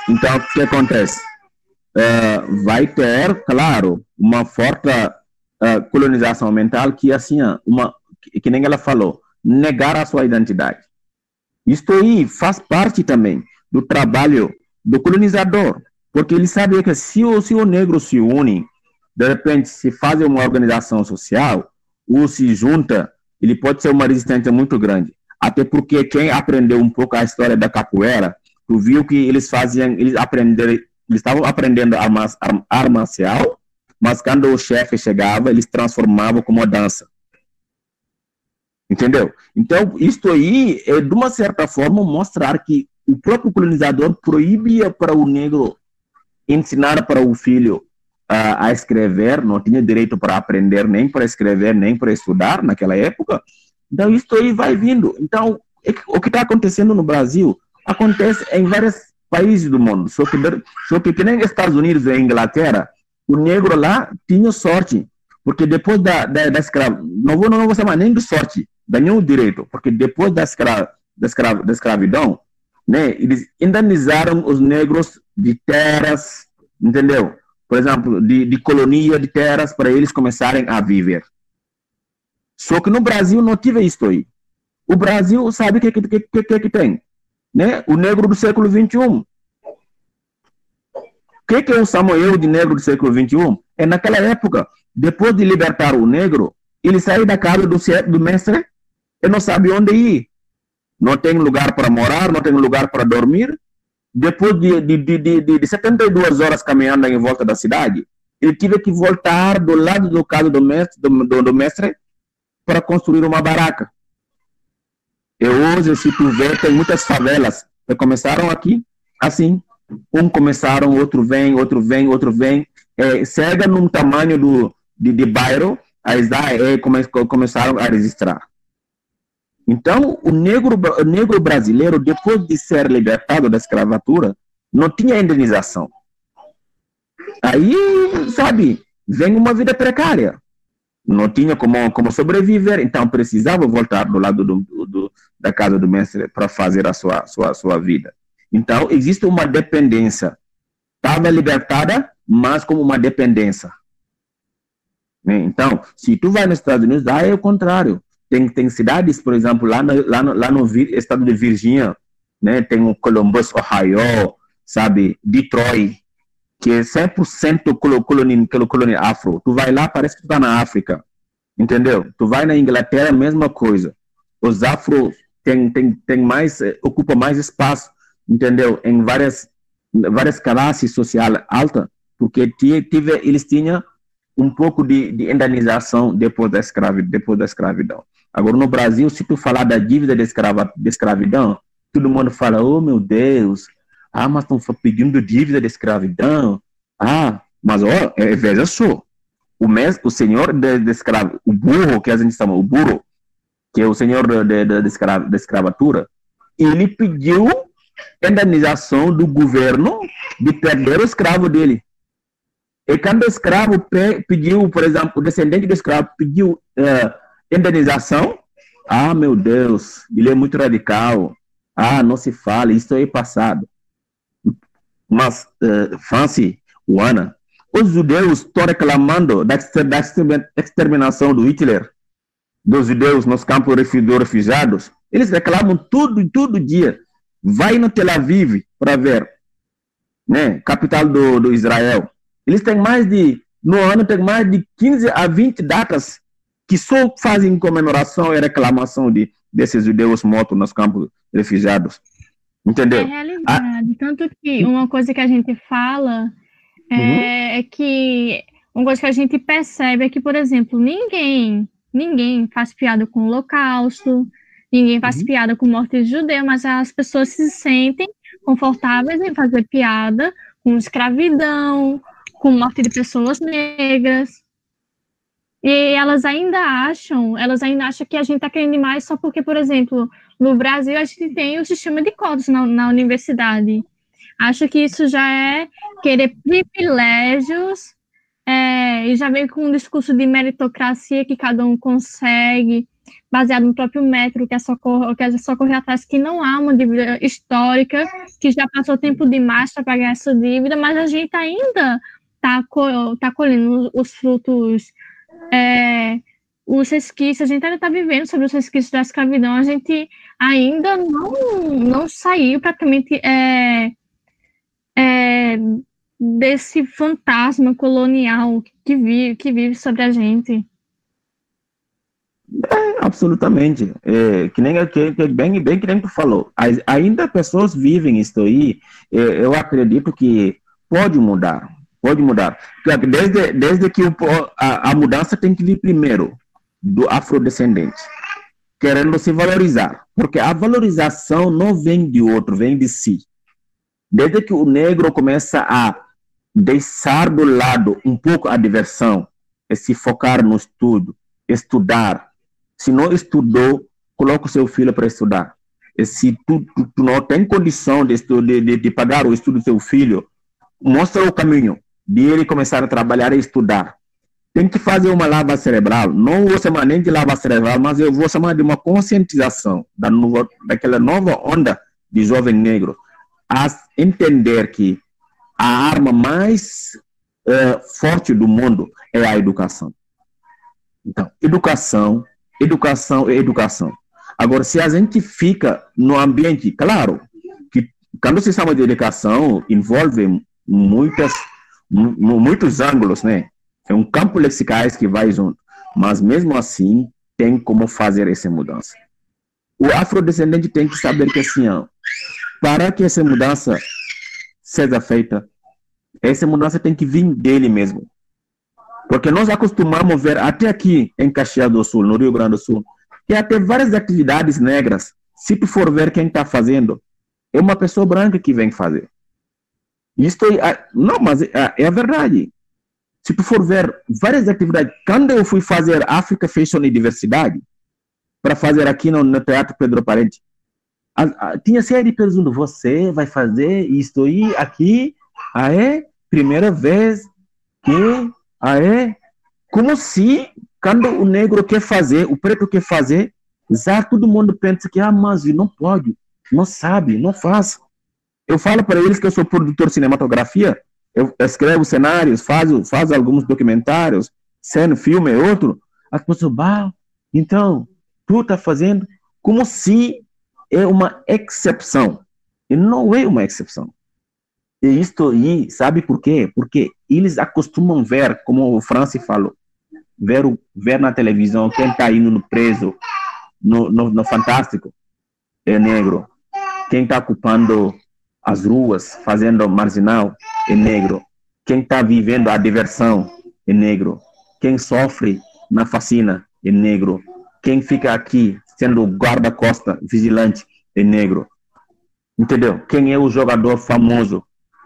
Então, o que acontece? Vai ter, claro, uma forte colonização mental que, assim, que nem ela falou, negar a sua identidade. Isto aí faz parte também do trabalho do colonizador, porque ele sabe que se o negro se une, de repente se faz uma organização social, ou se junta, ele pode ser uma resistência muito grande. Até porque quem aprendeu um pouco a história da capoeira, tu viu que eles estavam aprendendo arte marcial, mas quando o chefe chegava, eles transformavam como dança. Entendeu? Então, isto aí é, de uma certa forma, mostrar que o próprio colonizador proibia para o negro ensinar para o filho a escrever, não tinha direito para aprender, nem para escrever, nem para estudar naquela época. Então, isto aí vai vindo. Então, o que está acontecendo no Brasil acontece em vários países do mundo. Só que nem Estados Unidos e Inglaterra, o negro lá tinha sorte, porque depois da escrava, não vou chamar nem de sorte, ganhou o direito, porque depois da escravidão, né, eles indenizaram os negros de terras, entendeu? Por exemplo, de colonia de terras para eles começarem a viver. Só que no Brasil não tive isso aí. O Brasil sabe o que tem, né? O negro do século XXI. O que é o Samuel de negro do século XXI? É naquela época, depois de libertar o negro, ele saiu da casa do mestre e não sabe onde ir. Não tem lugar para morar, não tem lugar para dormir. Depois de 72 horas caminhando em volta da cidade, ele teve que voltar do lado do casa do mestre para construir uma barraca. E hoje, se tu vê, tem muitas favelas que começaram aqui, assim. Um começaram, outro vem, outro vem, outro vem. Chega num tamanho de bairro, aí começaram a registrar. Então, o negro brasileiro, depois de ser libertado da escravatura, não tinha indenização. Aí, sabe, vem uma vida precária. Não tinha como sobreviver, então precisava voltar do lado da casa do mestre para fazer a sua vida. Então, existe uma dependência. Estava libertada, mas como uma dependência. Então, se tu vai nos Estados Unidos, é o contrário. Tem cidades, por exemplo, lá no estado de Virgínia, né, tem o Columbus, Ohio, sabe, Detroit, que é 100% colônia afro. Tu vai lá, parece que tu tá na África, entendeu? Tu vai na Inglaterra, mesma coisa. Os afro ocupam mais espaço, entendeu? Em várias classes sociais altas, porque eles tinham um pouco de indenização depois da escravidão. Agora, no Brasil, se tu falar da dívida de escravidão, todo mundo fala, oh, meu Deus, mas estão pedindo dívida de escravidão. Mas, veja só, o senhor de escravo, o burro, que a gente chama, o burro, que é o senhor da escravatura, ele pediu indenização do governo de perder o escravo dele. E quando o escravo pediu, por exemplo, o descendente do escravo pediu indenização, meu Deus, ele é muito radical. Não se fala, isso é passado. Mas, Franci, Ana, os judeus estão reclamando da exterminação do Hitler, dos judeus nos campos de refugiados. Eles reclamam todo dia. Vai no Tel Aviv para ver, né, capital do Israel. Eles têm no ano tem mais de 15 a 20 datas que só fazem comemoração e reclamação desses judeus mortos nos campos de refugiados. Entendeu? É realidade. Tanto que uma coisa que a gente fala é que uma coisa que a gente percebe é que, por exemplo, ninguém faz piada com o Holocausto, ninguém faz piada com morte de judeu, mas as pessoas se sentem confortáveis em fazer piada com escravidão, com morte de pessoas negras. E elas ainda acham que a gente está querendo demais só porque, por exemplo, no Brasil a gente tem o sistema de cotas na universidade. Acho que isso já é querer privilégios e já vem com um discurso de meritocracia que cada um consegue, baseado no próprio método, que é só correr atrás, que não há uma dívida histórica, que já passou tempo demais para pagar essa dívida, mas a gente ainda está colhendo os frutos, os resquícios, a gente ainda está vivendo sobre os resquícios da escravidão, a gente ainda não saiu praticamente desse fantasma colonial que vive sobre a gente. Absolutamente. Que nem bem que nem tu falou. Ainda pessoas vivem isso aí. Eu acredito que pode mudar. Desde que a mudança tem que vir primeiro do afrodescendente, querendo se valorizar. Porque a valorização não vem de outro, vem de si. Desde que o negro começa a deixar do lado um pouco a diversão e se focar no estudo, estudar. Se não estudou, coloca o seu filho para estudar. E se tu não tem condição de pagar o estudo do seu filho, mostra o caminho de ele começar a trabalhar e estudar. tem que fazer uma lavagem cerebral. Não vou chamar nem de lavagem cerebral, mas eu vou chamar de uma conscientização daquela nova onda de jovem negro a entender que a arma mais forte do mundo é a educação. Então, educação é educação. Agora, se a gente fica no ambiente, claro, que quando se chama de educação, envolve muitos ângulos, né? É um campo lexicais que vai junto. Mas, mesmo assim, tem como fazer essa mudança. O afrodescendente tem que saber que, assim, para que essa mudança seja feita, essa mudança tem que vir dele mesmo. Porque nós acostumamos a ver, até aqui em Caxias do Sul, no Rio Grande do Sul, que até várias atividades negras, se tu for ver quem está fazendo, é uma pessoa branca que vem fazer. Isto não, mas é a verdade. Se tu for ver várias atividades, quando eu fui fazer Africa Fashion e Diversidade, para fazer aqui no Teatro Pedro Parente, tinha série de perguntas, você vai fazer isto aí, aqui, primeira vez que, como se, quando o negro quer fazer, o preto quer fazer, já todo mundo pensa que, mas não pode, não sabe, não faz. Eu falo para eles que eu sou produtor de cinematografia, eu escrevo cenários, faço alguns documentários, cena, filme, outro. As pessoas, então, tu tá fazendo como se é uma exceção. E não é uma exceção. E isto aí, sabe por quê? Porque eles acostumam ver, como o Francis falou, ver na televisão quem está indo preso no Fantástico é negro. Quem está ocupando as ruas, fazendo marginal, é negro. Quem está vivendo a diversão é negro. Quem sofre na facina é negro. Quem fica aqui sendo guarda-costa, vigilante, é negro. Entendeu? Quem é o jogador famoso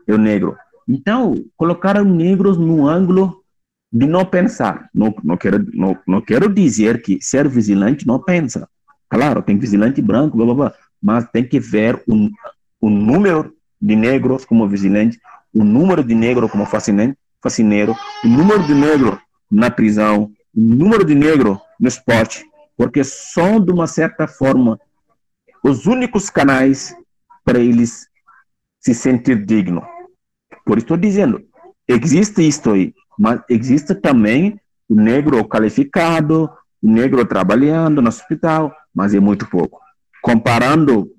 é o negro. Então, colocaram negros no ângulo de não pensar. Não quero dizer que ser vigilante não pensa. Claro, tem vigilante branco, blá, blá, blá, mas tem que ver o número de negros como vigilante, o número de negros como faxineiro, o número de negros na prisão, o número de negros no esporte, porque são, de uma certa forma, os únicos canais para eles se sentir dignos. Por isso estou dizendo, existe isto aí, mas existe também o negro qualificado, o negro trabalhando no hospital, mas é muito pouco. Comparando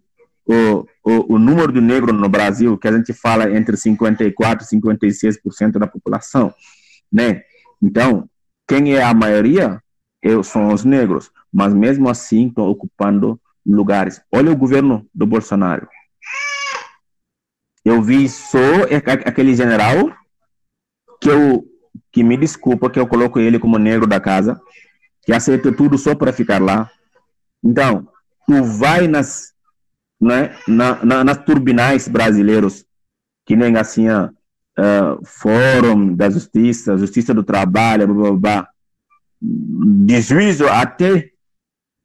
o número de negros no Brasil, que a gente fala entre 54% e 56% da população, né? Então, quem é a maioria são os negros, mas mesmo assim estão ocupando lugares. Olha o governo do Bolsonaro. Eu vi só aquele general que me desculpa que eu coloco ele como negro da casa, que aceita tudo só para ficar lá. Então, tu vai nas turbinais brasileiros, que nem assim, Fórum da Justiça, Justiça do Trabalho, blá, blá, blá, de juízo até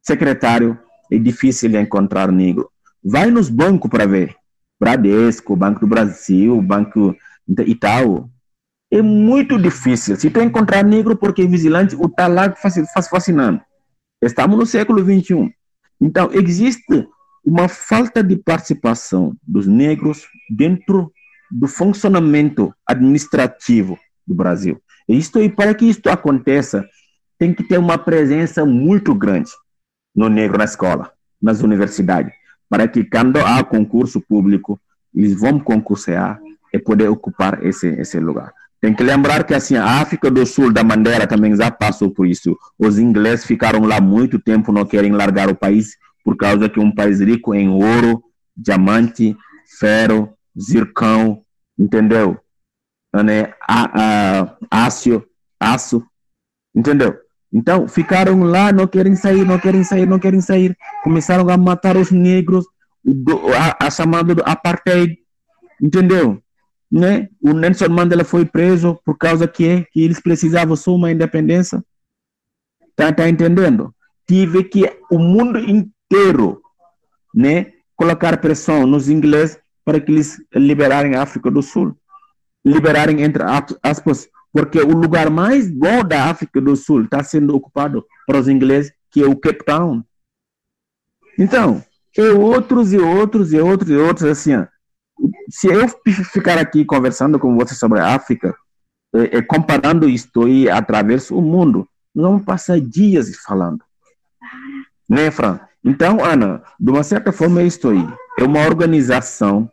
secretário, é difícil de encontrar negro. Vai nos bancos para ver. Bradesco, Banco do Brasil, Banco Itaú. É muito difícil. Se tu encontrar negro, porque vigilante, o tá lá fascinando. Estamos no século XXI. Então, existe uma falta de participação dos negros dentro do funcionamento administrativo do Brasil. E para que isto aconteça, tem que ter uma presença muito grande no negro na escola, nas universidades, para que quando há concurso público, eles vão concursar e poder ocupar esse lugar. Tem que lembrar que assim, a África do Sul, da Mandela, também já passou por isso. Os ingleses ficaram lá muito tempo, não querem largar o país, por causa que é um país rico em ouro, diamante, ferro, zircão, entendeu? Aço, entendeu? Então, ficaram lá, não querem sair. Começaram a matar os negros, a chamada do apartheid, entendeu? Né? O Nelson Mandela foi preso por causa que eles precisavam só uma independência. Tá entendendo? Tive que o mundo inteiro, né, colocar pressão nos ingleses para que eles liberarem a África do Sul. Liberarem, entre aspas, porque o lugar mais bom da África do Sul está sendo ocupado por os ingleses, que é o Cape Town. Então, outros, assim, ó. Se eu ficar aqui conversando com você sobre a África, comparando isto e atravesso o mundo, nós vamos passar dias falando. Né, Fran? Então, Ana, de uma certa forma é isto aí. É uma organização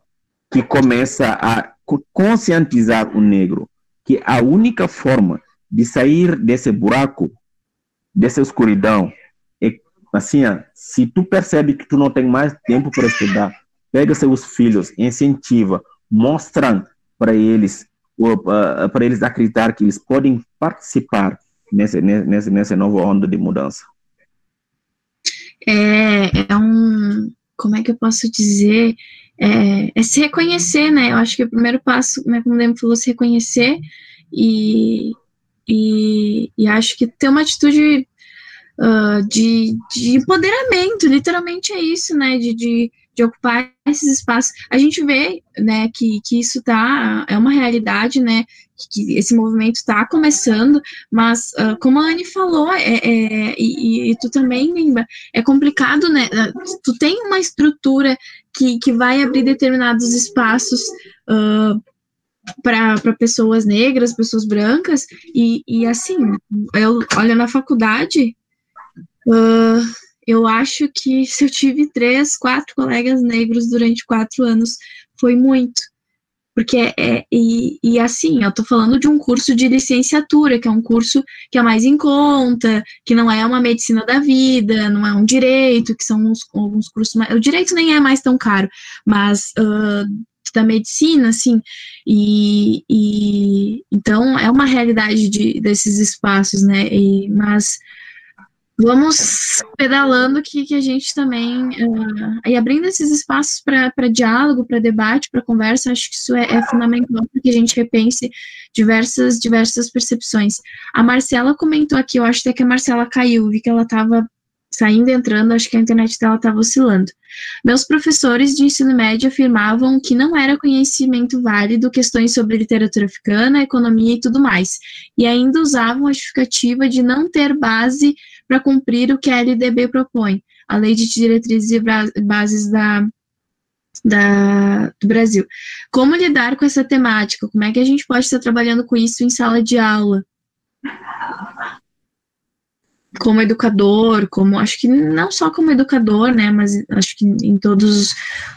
que começa a conscientizar o negro que a única forma de sair desse buraco, dessa escuridão, é assim, se tu percebe que tu não tem mais tempo para estudar, pega seus filhos, incentiva, mostra para eles acreditar que eles podem participar nessa nova onda de mudança. Como é que eu posso dizer? É se reconhecer, né? Eu acho que o primeiro passo, né, como o Lemo falou, se reconhecer e acho que ter uma atitude de empoderamento, literalmente é isso, né? De ocupar esses espaços. A gente vê, né, que isso é uma realidade, né? Que esse movimento está começando, mas como a Anne falou, e tu também, Nimba, é complicado, né? Tu tem uma estrutura que vai abrir determinados espaços para pessoas negras, pessoas brancas, e assim, olha, na faculdade, eu acho que se eu tive 3, 4 colegas negros durante 4 anos, foi muito. Porque assim, eu tô falando de um curso de licenciatura, que é um curso que é mais em conta, que não é uma medicina da vida, não é um direito, que são alguns cursos mais... O direito nem é mais tão caro, mas da medicina, assim, então é uma realidade desses espaços, né, mas vamos pedalando que a gente também, e abrindo esses espaços para diálogo, para debate, para conversa, acho que isso é fundamental para que a gente repense diversas percepções. A Marcela comentou aqui, eu acho até que a Marcela caiu, vi que ela estava saindo e entrando, acho que a internet dela estava oscilando. Meus professores de ensino médio afirmavam que não era conhecimento válido questões sobre literatura africana, economia e tudo mais, e ainda usavam a justificativa de não ter base para cumprir o que a LDB propõe, a Lei de Diretrizes e Bases do Brasil. Como lidar com essa temática? Como é que a gente pode estar trabalhando com isso em sala de aula? Como educador, acho que não só como educador, né, mas acho que em todos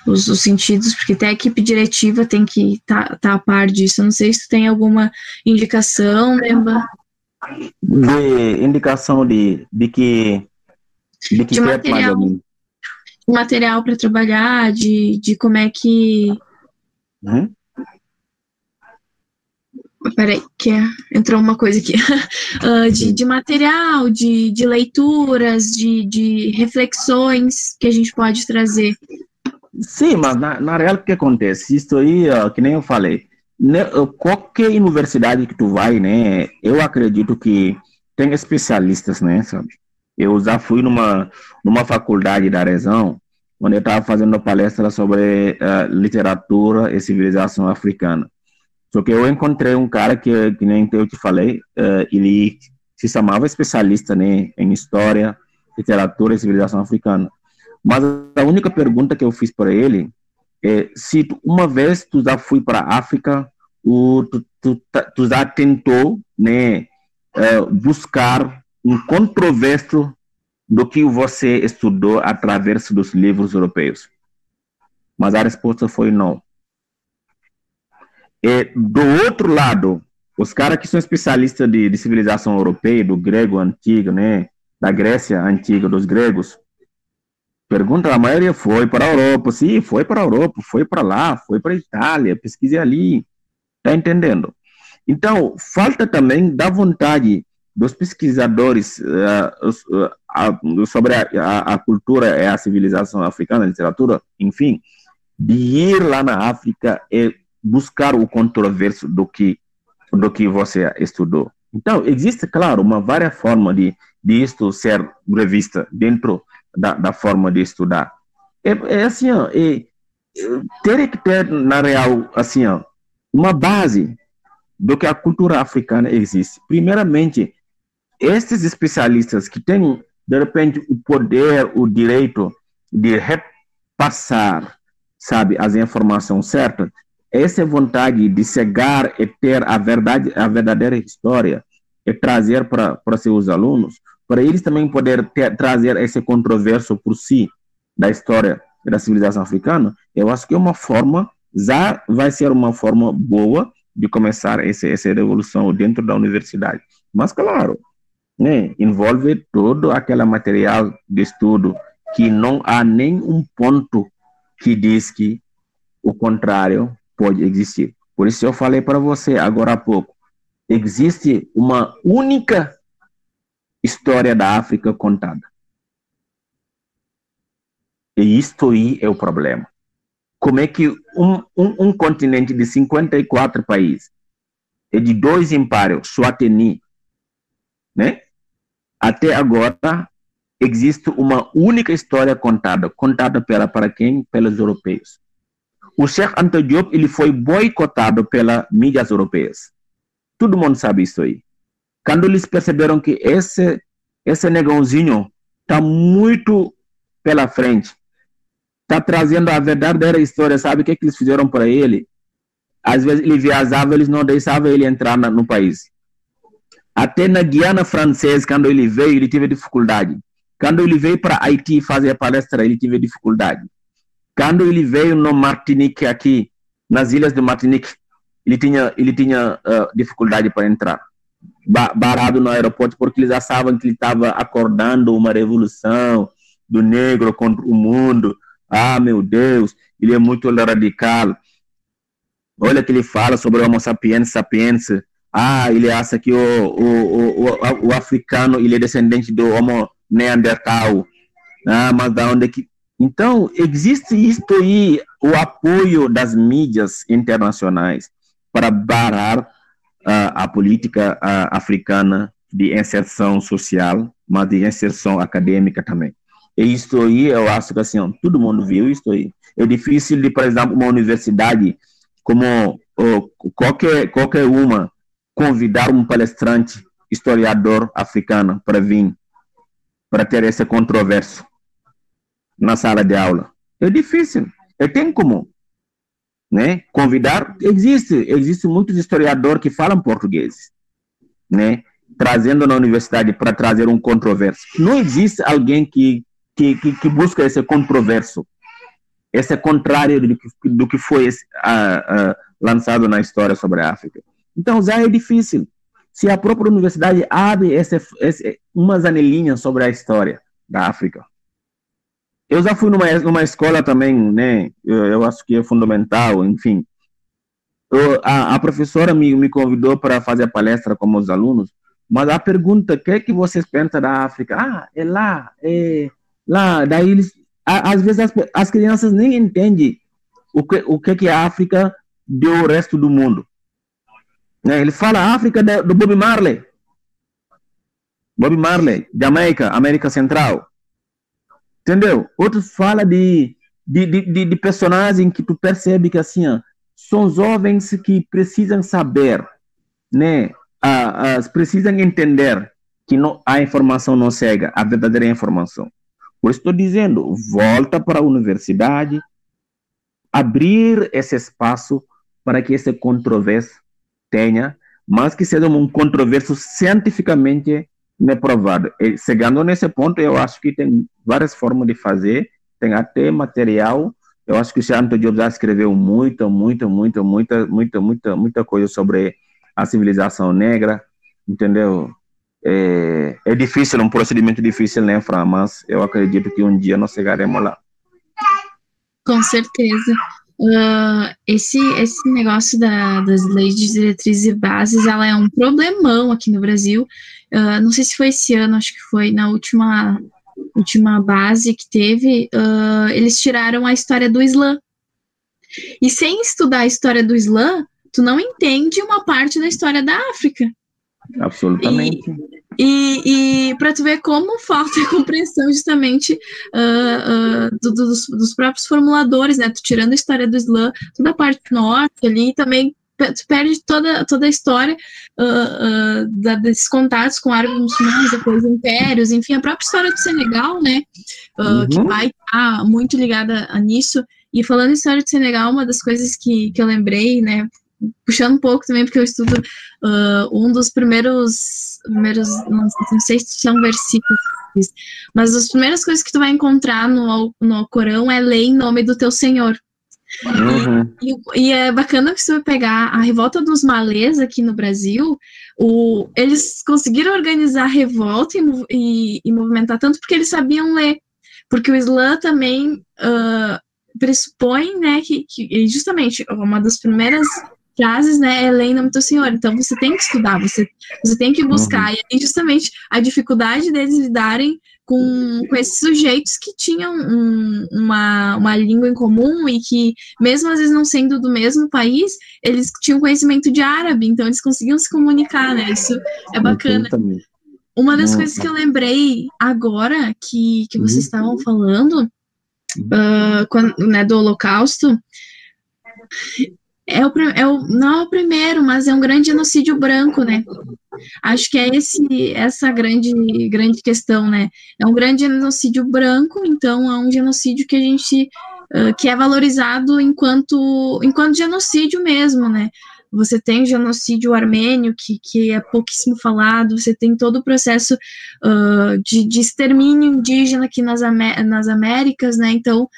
os sentidos, porque até a equipe diretiva tem que tá a par disso. Eu não sei se tu tem alguma indicação, Lemba? De indicação de material para trabalhar, de como é que... Peraí, que entrou uma coisa aqui. De material, de leituras, de reflexões que a gente pode trazer. Sim, mas na real o que acontece? Isso aí, que nem eu falei, qualquer universidade que tu vai, né, eu acredito que tem especialistas, né, sabe? Eu já fui numa faculdade da Arezão, onde eu estava fazendo palestra sobre literatura e civilização africana. Só que eu encontrei um cara que nem eu te falei, ele se chamava especialista, né, em história, literatura e civilização africana. Mas a única pergunta que eu fiz para ele é se uma vez tu já foi para a África, tu já tentou, né, buscar um controverso do que você estudou através dos livros europeus. Mas a resposta foi não. Do outro lado, os caras que são especialistas de civilização europeia, do grego antigo, né, da Grécia antiga, dos gregos, pergunta, a maioria foi para a Europa. Sim, foi para a Europa, foi para lá, foi para a Itália, pesquisei ali, tá entendendo? Então, falta também da vontade dos pesquisadores sobre a cultura e a civilização africana, a literatura, enfim, de ir lá na África e buscar o controverso do que você estudou. Então, existe, claro, uma várias formas de isto ser revista dentro da forma de estudar. Assim, teria que ter, na real, assim, uma base do que a cultura africana existe. Primeiramente, esses especialistas que têm, de repente, o poder, o direito de repassar, sabe, as informações certas, essa vontade de chegar e ter a verdadeira história e trazer para seus alunos, para eles também poder trazer esse controverso por si da história da civilização africana, eu acho que é uma forma, já vai ser uma forma boa de começar essa revolução dentro da universidade. Mas, claro, né, envolve todo aquele material de estudo que não há nenhum ponto que diz que o contrário pode existir. Por isso eu falei para você agora há pouco, existe uma única história da África contada. E isto aí é o problema. Como é que um continente de 54 países e de 2 impérios, Swatini, né? Até agora existe uma única história contada para quem? Pelos europeus. O Cheikh Anta Diop, ele foi boicotado pelas mídias europeias. Todo mundo sabe isso aí. Quando eles perceberam que esse negãozinho está muito pela frente, está trazendo a verdadeira história, sabe o que eles fizeram para ele? Às vezes ele viajava, eles não deixavam ele entrar no país. Até na Guiana Francesa, quando ele veio, ele teve dificuldade. Quando ele veio para Haiti fazer palestra, ele teve dificuldade. Quando ele veio no Martinique, aqui, nas ilhas de Martinique, ele tinha dificuldade para entrar. Barado no aeroporto, porque eles achavam que ele estava acordando uma revolução do negro contra o mundo. Ah, meu Deus, ele é muito radical. Olha o que ele fala sobre o Homo sapiens sapiens. Ah, ele acha que o africano ele é descendente do Homo neandertal. Ah, mas da onde que... Então, existe isto aí, o apoio das mídias internacionais para barrar a política africana de inserção social, mas de inserção acadêmica também. E isso aí, eu acho que assim, todo mundo viu isso aí. É difícil de, por exemplo, uma universidade como qualquer uma convidar um palestrante, historiador africano para vir, para ter esse controverso na sala de aula. É difícil. E tem como, né? Convidar, existe muitos historiadores que falam português, né? Trazendo na universidade para trazer um controverso. Não existe alguém que busca esse controverso, esse contrário do que foi lançado na história sobre a África. Então, já é difícil. Se a própria universidade abre umas janelinhas sobre a história da África. Eu já fui numa escola também, né? Eu acho que é fundamental, enfim. A professora me convidou para fazer a palestra com os alunos, mas a pergunta, o que é que vocês pensam da África? Ah, é lá, lá. Daí eles, às vezes as crianças nem entendem o que a África deu ao resto do mundo. Ele fala África do Bob Marley. Bob Marley, Jamaica, América Central. Entendeu? Outros falam de personagens que tu percebe que assim, são jovens que precisam saber, né? Precisam entender que a informação não chega, a verdadeira informação. Por isso estou dizendo, volta para a universidade, abrir esse espaço para que esse controverso tenha, mas que seja um controverso cientificamente provado. E, chegando nesse ponto, eu acho que tem várias formas de fazer, tem até material. Eu acho que o Anta Diop já escreveu muita coisa sobre a civilização negra, entendeu? É difícil, um procedimento difícil, né, Fran? Mas eu acredito que um dia nós chegaremos lá. Com certeza. Esse negócio das leis de diretrizes e bases, ela é um problemão aqui no Brasil. Não sei se foi esse ano, acho que foi na última base que teve, eles tiraram a história do Islã. E sem estudar a história do Islã, tu não entende uma parte da história da África. Absolutamente. E para tu ver como falta a compreensão justamente dos próprios formuladores, né? Tu tirando a história do Islã, toda a parte norte ali também tu perde toda a história desses contatos com árabes muçulmanos, depois impérios, enfim, a própria história do Senegal, né, que vai estar muito ligada nisso. E falando em história do Senegal, uma das coisas que eu lembrei, né, puxando um pouco também, porque eu estudo um dos primeiros não sei se são versículos, mas as primeiras coisas que tu vai encontrar no Corão é lei em nome do teu Senhor. E é bacana que você vai pegar a revolta dos malês aqui no Brasil, eles conseguiram organizar a revolta e movimentar tanto porque eles sabiam ler, porque o Islã também pressupõe, né, que justamente uma das primeiras frases, né, é lei em nome do Senhor. Então você tem que estudar, você tem que buscar. E aí justamente a dificuldade deles lidarem com esses sujeitos que tinham uma língua em comum e que, mesmo às vezes não sendo do mesmo país, eles tinham conhecimento de árabe, então eles conseguiam se comunicar, né? Isso é bacana. Uma das coisas que eu lembrei agora que vocês estavam falando, né, do Holocausto, não é o primeiro, mas é um grande genocídio branco, né? Acho que é essa grande questão, né? É um grande genocídio branco, então é um genocídio que a gente que é valorizado enquanto genocídio mesmo, né? Você tem o genocídio armênio, que é pouquíssimo falado, você tem todo o processo de extermínio indígena aqui nas Américas, né? Então,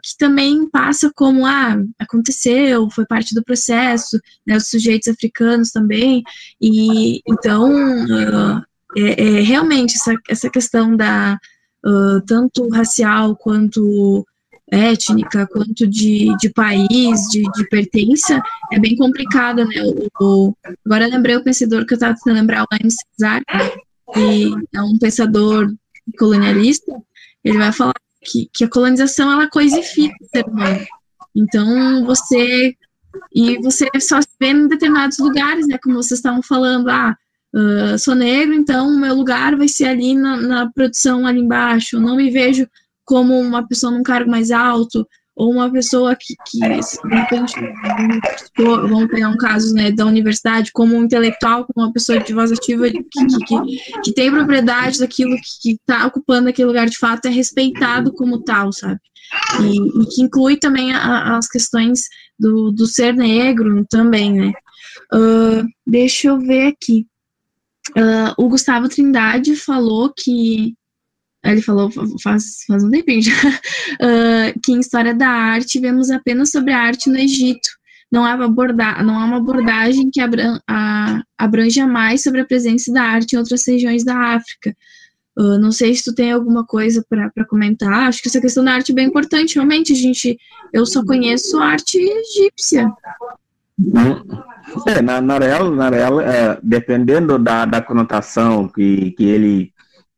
que também passa como, aconteceu, foi parte do processo, né, os sujeitos africanos também, e então, realmente, essa questão da, tanto racial, quanto étnica, quanto de país, de pertença, é bem complicada, né, agora eu lembrei o pensador que eu estava tentando lembrar, o Aimé Césaire, que é um pensador colonialista, ele vai falar que a colonização, ela coisifica o ser humano. Então, você só se vê em determinados lugares, né, como vocês estavam falando, sou negro, então meu lugar vai ser ali na produção ali embaixo, eu não me vejo como uma pessoa num cargo mais alto, ou uma pessoa que de repente, vamos pegar um caso, né, da universidade, como um intelectual, como uma pessoa de voz ativa, que tem propriedade daquilo que está ocupando aquele lugar de fato, é respeitado como tal, sabe? E que inclui também as questões do ser negro também, né? Deixa eu ver aqui. O Gustavo Trindade falou que ele falou faz um tempinho já, que em História da Arte vemos apenas sobre a arte no Egito. Não há uma abordagem que abranja mais sobre a presença da arte em outras regiões da África. Não sei se tu tem alguma coisa para comentar. Acho que essa questão da arte é bem importante. Realmente, eu só conheço arte egípcia. Na real, dependendo da conotação que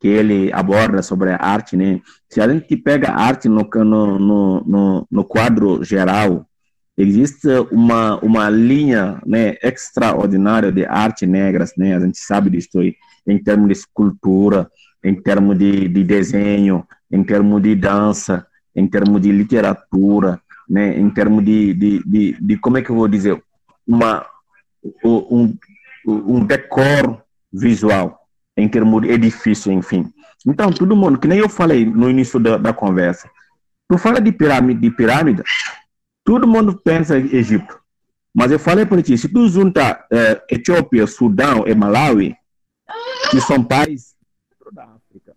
ele aborda sobre a arte, né? Se a gente pega a arte no quadro geral, existe uma linha, né, extraordinária de arte negras, né? A gente sabe disso aí, em termos de escultura, em termos de desenho, em termos de dança, em termos de literatura, né? Em termos de como é que eu vou dizer, um decor visual, em termos de edifício, enfim. Então, todo mundo, que nem eu falei no início da conversa, tu fala de pirâmide, todo mundo pensa em Egito. Mas eu falei para ti, se tu junta Etiópia, Sudão e Malawi, que são países da África,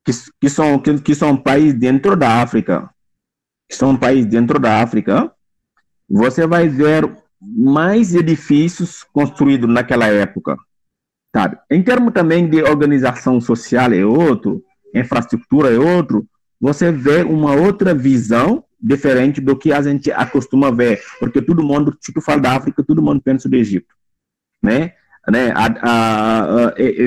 que são países dentro da África, você vai ver mais edifícios construídos naquela época, sabe? Em termos também de organização social é outro, infraestrutura é outro, você vê uma outra visão diferente do que a gente acostuma ver, porque todo mundo, se tu fala da África, todo mundo pensa do Egito, né?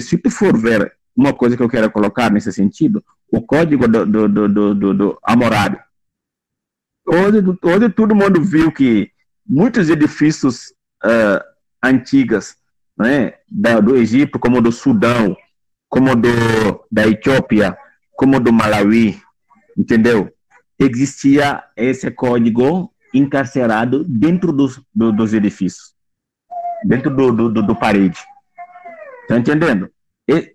Se tu for ver uma coisa que eu quero colocar nesse sentido, o código do Hammurabi. Hoje todo mundo viu que muitos edifícios antigos, né, do Egito, como do Sudão, como da Etiópia, como do Malawi, entendeu? Existia esse código encarcerado dentro dos edifícios, dentro do parede. Está entendendo? E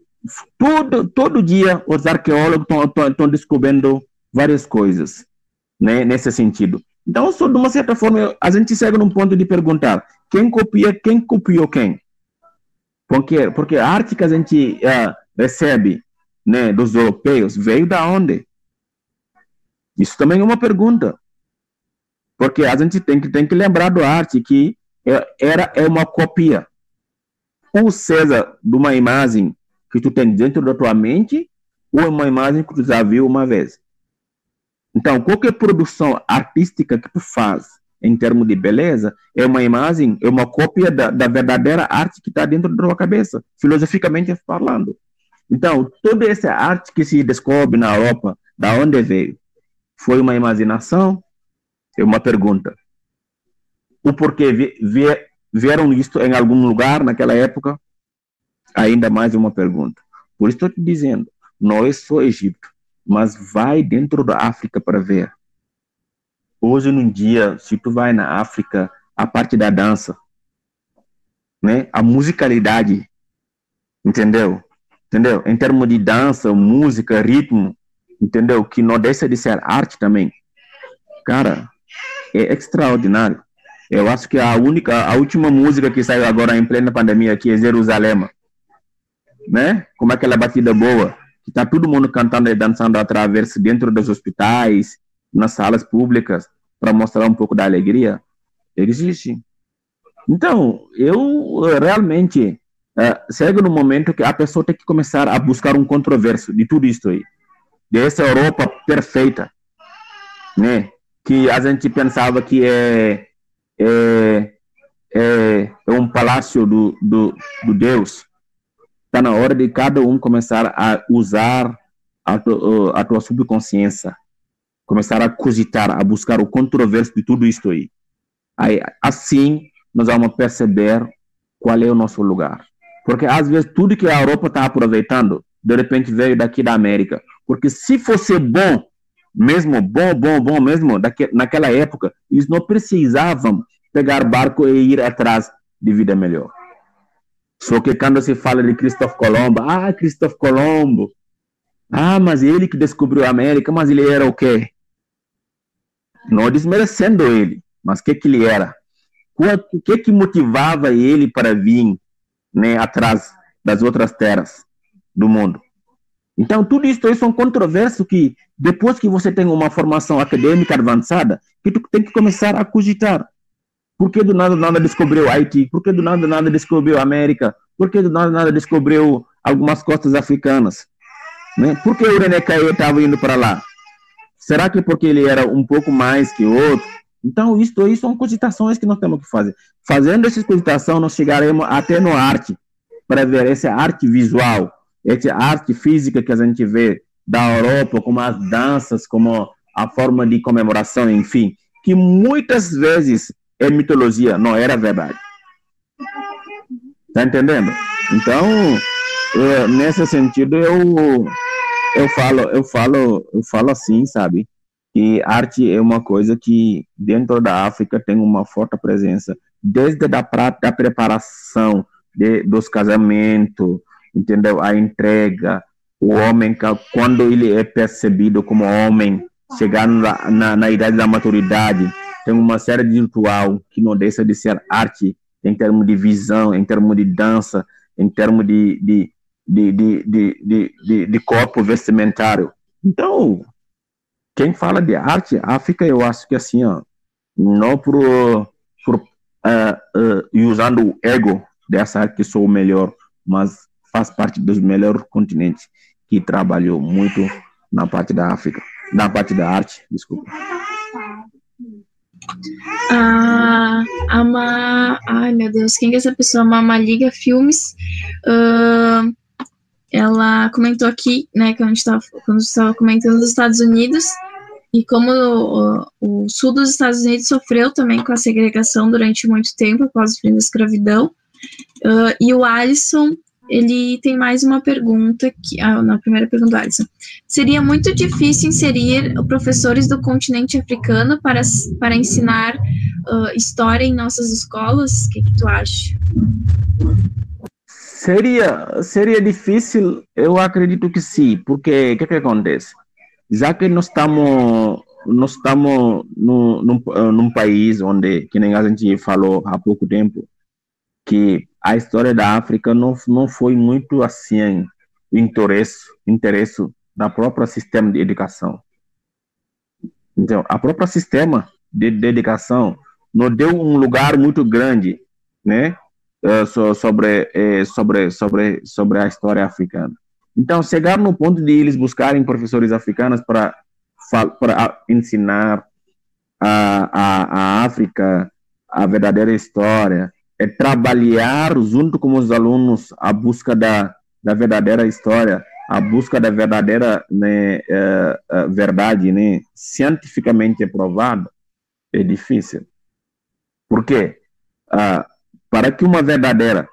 todo dia os arqueólogos estão descobrindo várias coisas, né, nesse sentido. Então, de uma certa forma, a gente chega num ponto de perguntar quem copiou quem? Porque a arte que a gente recebe, né, dos europeus veio da onde? Isso também é uma pergunta. Porque a gente tem que lembrar da arte que é uma cópia. Ou seja, de uma imagem que tu tem dentro da tua mente, ou uma imagem que tu já viu uma vez. Então, qualquer produção artística que tu faz, em termos de beleza, é uma imagem, é uma cópia da verdadeira arte que está dentro da tua cabeça, filosoficamente falando. Então, toda essa arte que se descobre na Europa, da onde veio? Foi uma imaginação? É uma pergunta. O porquê vieram isto em algum lugar naquela época? Ainda mais uma pergunta. Por isso estou te dizendo, não é só Egito, mas vai dentro da África para ver. Hoje, num dia, se tu vai na África, a parte da dança, né, a musicalidade, entendeu? Em termos de dança, música, ritmo, entendeu? Que não deixa de ser arte também. Cara, é extraordinário. Eu acho que a última música que saiu agora em plena pandemia aqui é Jerusalém, né? Como aquela batida boa, que tá todo mundo cantando e dançando através dentro dos hospitais, nas salas públicas, para mostrar um pouco da alegria. Existe. Então, eu realmente chego no momento que a pessoa tem que começar a buscar um controverso de tudo isso aí. Dessa Europa perfeita, né? Que a gente pensava que é um palácio do Deus. Está na hora de cada um começar a usar a tua subconsciência, começar a cogitar, a buscar o controverso de tudo isso aí. Assim, nós vamos perceber qual é o nosso lugar. Porque, às vezes, tudo que a Europa está aproveitando, de repente veio daqui da América. Porque se fosse bom mesmo, naquela época, eles não precisavam pegar barco e ir atrás de vida melhor. Só que quando se fala de Cristóvão Colombo, mas ele que descobriu a América, mas ele era o quê? Não desmerecendo ele, mas o que ele era? O que motivava ele para vir, né, atrás das outras terras do mundo? Então, tudo isso aí são controvérsias que, depois que você tem uma formação acadêmica avançada, que tu tem que começar a cogitar. Por que do nada descobriu Haiti? Por que do nada descobriu a América? Por que do nada descobriu algumas costas africanas? Né? Por que o René Caillé estava indo para lá? Será que porque ele era um pouco mais que outro? Então, isso aí são cogitações que nós temos que fazer. Fazendo essas cogitações, nós chegaremos até no arte, para ver essa arte visual, essa arte física que a gente vê da Europa, como as danças, como a forma de comemoração, enfim, que muitas vezes é mitologia, não era verdade. Tá entendendo? Então, nesse sentido, eu falo assim, sabe? Que arte é uma coisa que dentro da África tem uma forte presença, desde da preparação dos casamentos, entendeu? A entrega, o homem, quando ele é percebido como homem, chegando na idade da maturidade, tem uma série de ritual que não deixa de ser arte em termos de visão, em termos de dança, em termos de corpo vestimentário. Então, quem fala de arte, África, eu acho que assim, ó, não usando o ego dessa arte que sou o melhor, mas faz parte dos melhores continentes que trabalhou muito na parte da África, na parte da arte, desculpa. Ai meu Deus, quem é essa pessoa? Maliga Filmes. Ela comentou aqui, né, que a gente estava comentando dos Estados Unidos, e como o sul dos Estados Unidos sofreu também com a segregação durante muito tempo, após o fim da escravidão. E o Alisson, ele tem mais uma pergunta, na primeira pergunta, Alisson. Seria muito difícil inserir professores do continente africano para ensinar história em nossas escolas? O que tu acha? Seria difícil, eu acredito que sim, porque o que acontece? Já que nós estamos num país onde, que nem a gente falou há pouco tempo, que a história da África não foi muito assim o interesse da própria sistema de educação. Então, a própria sistema de educação nos deu um lugar muito grande, né, sobre a história africana. Então, chegar no ponto de eles buscarem professores africanos para ensinar a África, a verdadeira história, é trabalhar junto com os alunos a busca da verdadeira história, a busca da verdadeira, né, verdade, né, cientificamente provada, é difícil. Por quê? Para que uma verdadeira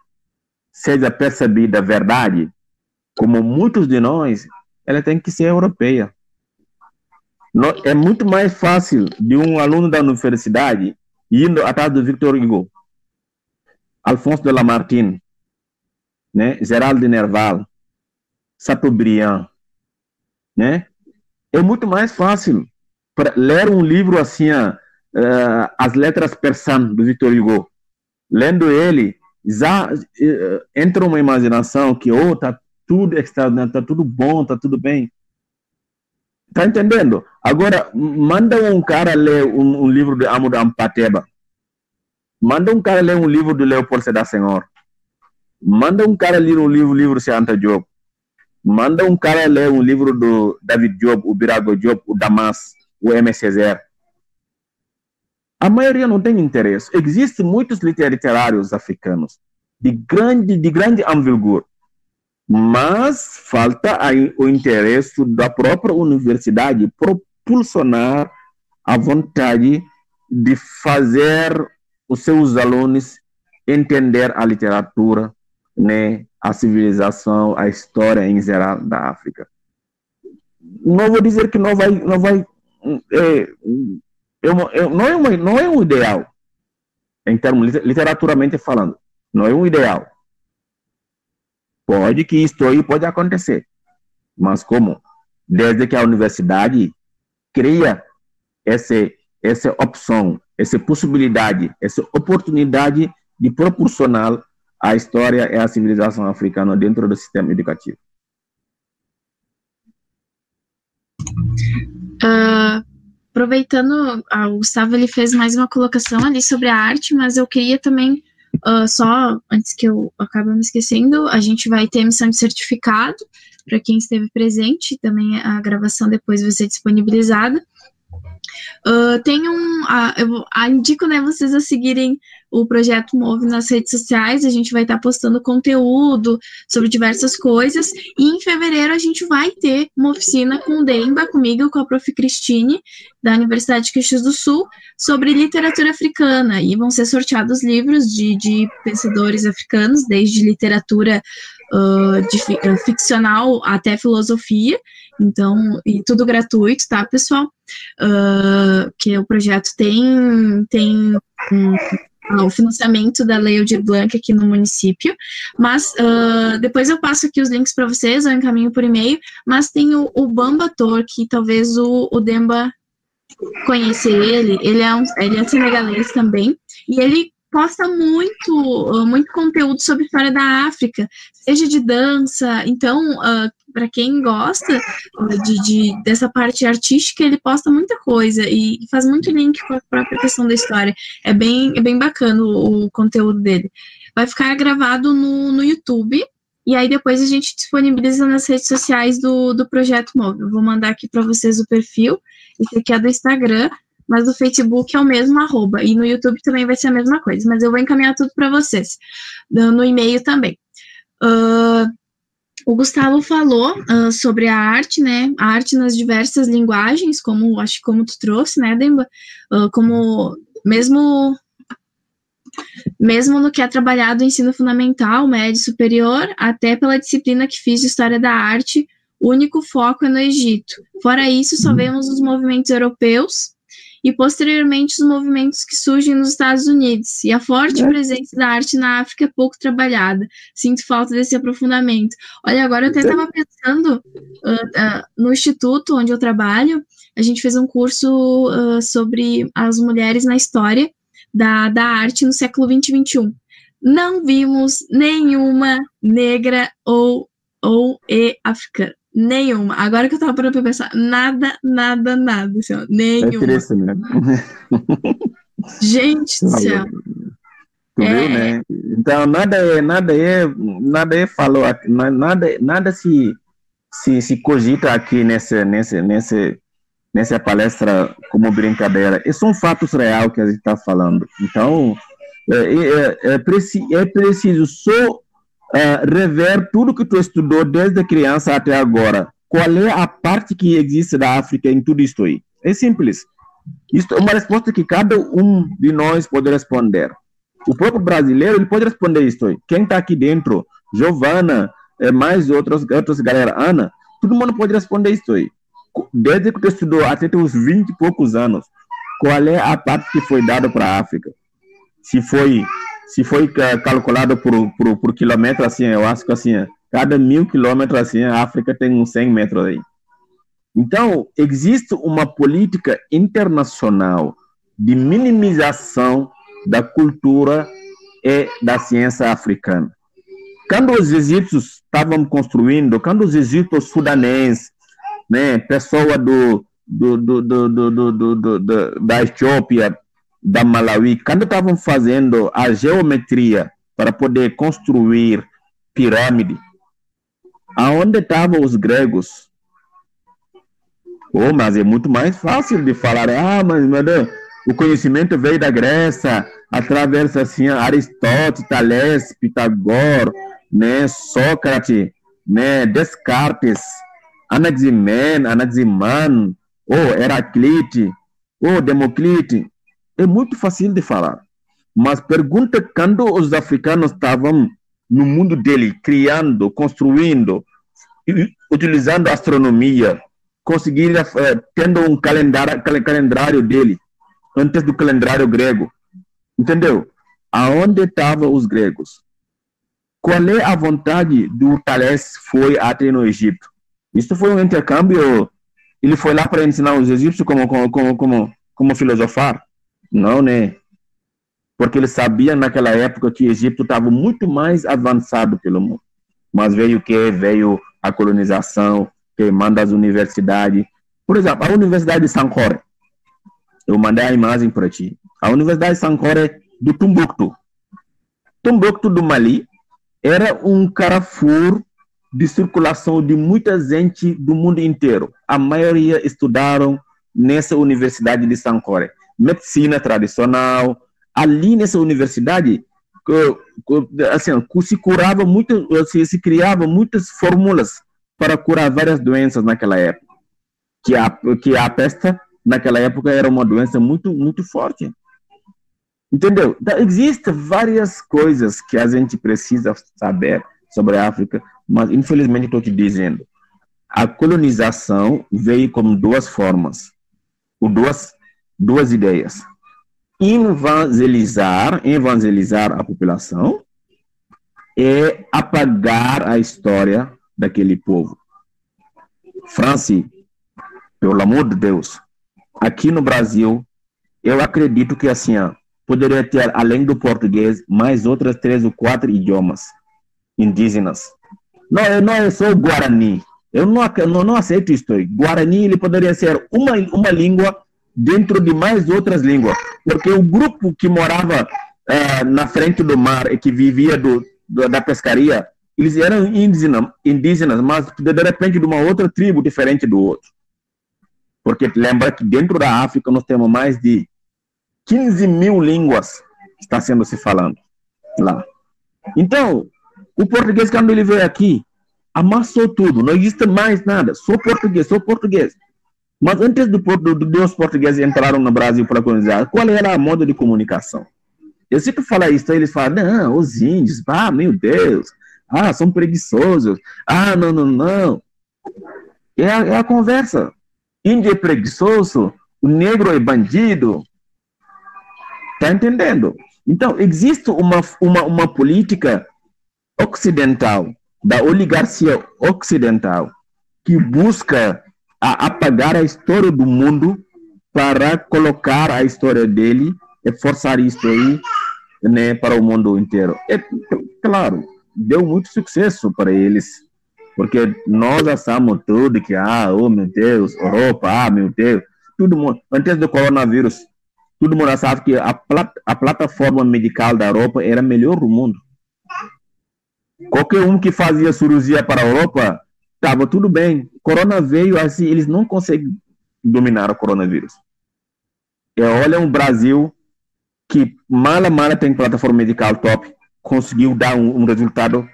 seja percebida verdade, como muitos de nós, ela tem que ser europeia. É muito mais fácil de um aluno da universidade indo atrás do Victor Hugo, Alphonse de Lamartine, né, Gerald de Nerval, Chateaubriand, né? É muito mais fácil para ler um livro assim, As Letras Persanas do Victor Hugo. Lendo ele, já entra uma imaginação que tá tudo extraordinário, tá tudo bom, tá tudo bem. Tá entendendo? Agora, manda um cara ler um livro de Amadou Ampateba. Manda um cara ler um livro do Leopold Sédar Senghor. Manda um cara ler um livro de Anta Diop. Manda um cara ler um livro do David Diop, o Birago Diop, o Damas, o M. Césaire. A maioria não tem interesse. Existem muitos literários africanos de grande envergadura, mas falta o interesse da própria universidade propulsionar a vontade de fazer os seus alunos entender a literatura, né, a civilização, a história em geral da África. Não vou dizer que não vai não é um ideal, em termos literaturamente falando, não é um ideal. Pode que isso aí pode acontecer, mas como? Desde que a universidade cria essa opção, essa possibilidade, essa oportunidade de proporcionar a história e a civilização africana dentro do sistema educativo. Aproveitando, o Gustavo ele fez mais uma colocação ali sobre a arte, mas eu queria também, só antes que eu acabe me esquecendo, a gente vai ter emissão de certificado para quem esteve presente, também a gravação depois vai ser disponibilizada. Eu indico, né, vocês a seguirem o Projeto Move nas redes sociais. A gente vai estar postando conteúdo sobre diversas coisas, e em fevereiro a gente vai ter uma oficina com o Demba, comigo, com a Prof. Cristine, da Universidade de Caxias do Sul, sobre literatura africana, e vão ser sorteados livros de pensadores africanos, desde literatura ficcional até filosofia. Então, e tudo gratuito, tá, pessoal? Que o projeto tem o financiamento da Lei Aldir Blanc aqui no município, mas depois eu passo aqui os links para vocês, eu encaminho por e-mail, mas tem o Bamba Tor, que talvez o Demba conheça ele é senegalês também, e ele posta muito conteúdo sobre a história da África, seja de dança. Então, para quem gosta dessa parte artística, ele posta muita coisa e faz muito link com a própria questão da história. É bem bacana o conteúdo dele. Vai ficar gravado no YouTube, e aí depois a gente disponibiliza nas redes sociais do Projeto Móvel. Eu vou mandar aqui para vocês o perfil. Esse aqui é do Instagram, mas do Facebook é o mesmo @, e no YouTube também vai ser a mesma coisa, mas eu vou encaminhar tudo para vocês, no e-mail também. O Gustavo falou sobre a arte, né, a arte nas diversas linguagens, como tu trouxe, né, Demba, como mesmo mesmo no que é trabalhado no ensino fundamental, médio, superior, até pela disciplina que fiz de História da Arte, o único foco é no Egito. Fora isso, só vemos os movimentos europeus e, posteriormente, os movimentos que surgem nos Estados Unidos. E a forte presença da arte na África é pouco trabalhada. Sinto falta desse aprofundamento. Olha, agora eu até estava pensando, no instituto onde eu trabalho, a gente fez um curso sobre as mulheres na história da arte no século XX e XXI. Não vimos nenhuma negra ou africana. Nenhuma. Agora que eu tava parando pra pensar, nada, assim, ó, nenhuma. É triste, né? Gente do céu. Tu viu, né? Então, nada se cogita aqui nessa palestra como brincadeira. E são fatos reais que a gente está falando. Então, é preciso só rever tudo que tu estudou desde criança até agora. Qual é a parte que existe da África em tudo isso aí? É simples. Isso é uma resposta que cada um de nós pode responder. O próprio brasileiro, ele pode responder isso aí. Quem está aqui dentro, Giovana, mais outras galera, Ana, todo mundo pode responder isso aí. Desde que tu estudou até os 20 e poucos anos, qual é a parte que foi dada para a África? Se foi calculado por quilômetro, assim, eu acho que assim, cada 1000 quilômetros, assim, a África tem uns 100 metros aí. Então, existe uma política internacional de minimização da cultura e da ciência africana. Quando os egípcios estavam construindo, quando os egípcios sudanenses, né, pessoa da Etiópia, da Malawi, quando estavam fazendo a geometria para poder construir pirâmide, aonde estavam os gregos? Mas é muito mais fácil de falar, mas meu Deus, o conhecimento veio da Grécia, através assim, Aristóteles, Tales, Pitagor, né, Sócrates, né, Descartes, Anaximan, Heraclite, Demócrito. É muito fácil de falar. Mas pergunta quando os africanos estavam no mundo dele, criando, construindo, utilizando a astronomia, conseguiram, tendo um calendário dele, antes do calendário grego. Entendeu? Aonde estavam os gregos? Qual é a vontade do Tales foi até no Egito? Isso foi um intercâmbio. Ele foi lá para ensinar os egípcios como filosofar? Não, né? Porque ele sabia naquela época que o Egito estava muito mais avançado pelo mundo. Mas veio a colonização, queimando as universidades. Por exemplo, a Universidade de Sankore. Eu mandei a imagem para ti. A Universidade de Sankore é do Tumbuktu. Tumbuktu do Mali era um carrefour de circulação de muita gente do mundo inteiro. A maioria estudaram nessa Universidade de Sankore. Medicina tradicional. Ali nessa universidade, assim, se criavam muitas fórmulas para curar várias doenças naquela época. Que a peste naquela época era uma doença muito, muito forte. Entendeu? Então, existem várias coisas que a gente precisa saber sobre a África, mas infelizmente estou te dizendo, a colonização veio com duas formas, duas ideias. Evangelizar a população e apagar a história daquele povo. Francis, pelo amor de Deus, aqui no Brasil, eu acredito que assim, poderia ter, além do português, mais outras 3 ou 4 idiomas indígenas. Não é só o Guarani. Eu não aceito isso aí. Guarani, ele poderia ser uma língua dentro de mais outras línguas. Porque o grupo que morava na frente do mar e que vivia da pescaria, eles eram indígenas, mas de repente de uma outra tribo diferente do outro. Porque lembra que dentro da África nós temos mais de 15 mil línguas que está sendo se falando lá. Então, o português, quando ele veio aqui, amassou tudo, não existe mais nada, só português. Mas antes dos portugueses entraram no Brasil para colonizar, qual era a moda de comunicação? Eu sempre falo isso, eles falam, não, os índios, meu Deus, são preguiçosos, não. É a conversa. Índio é preguiçoso, o negro é bandido. Tá entendendo? Então, existe uma política ocidental, da oligarquia ocidental, que busca apagar a história do mundo para colocar a história dele e forçar isso aí, né, para o mundo inteiro. Claro, deu muito sucesso para eles, porque nós achamos tudo que, oh meu Deus, Europa, meu Deus, todo mundo, antes do coronavírus, todo mundo sabe que a plataforma medical da Europa era a melhor do mundo. Qualquer um que fazia cirurgia para a Europa, estava tudo bem. Corona veio, assim, eles não conseguem dominar o coronavírus. E olha o Brasil, que mala tem plataforma medical top, conseguiu dar um resultado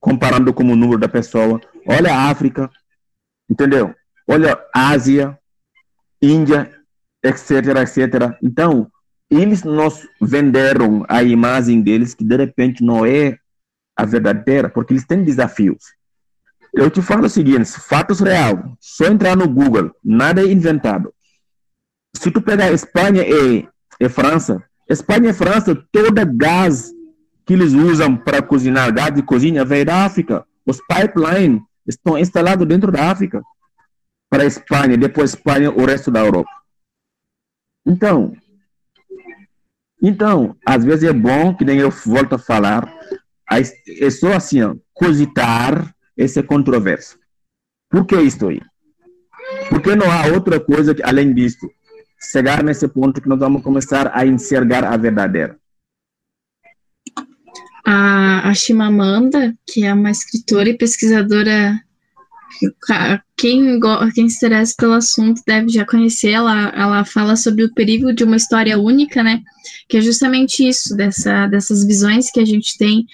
comparando com o número da pessoa. Olha a África, entendeu? Olha a Ásia, Índia, etc. Então, eles nos venderam a imagem deles que de repente não é a verdadeira, porque eles têm desafios. Eu te falo o seguinte, fatos reais, só entrar no Google, nada é inventado. Se tu pegar Espanha e França, toda gás que eles usam para cozinhar, gás de cozinha, vem da África. Os pipelines estão instalados dentro da África. Para a Espanha, depois Espanha, o resto da Europa. Então, às vezes é bom, que nem eu volto a falar, é só assim, cogitar essa controvérsia. Por que isso aí? Porque não há outra coisa que, além disso, chegar nesse ponto que nós vamos começar a enxergar a verdadeira. A Chimamanda, que é uma escritora e pesquisadora, quem se interessa pelo assunto deve já conhecer, ela fala sobre o perigo de uma história única, né, que é justamente isso, dessas visões que a gente tem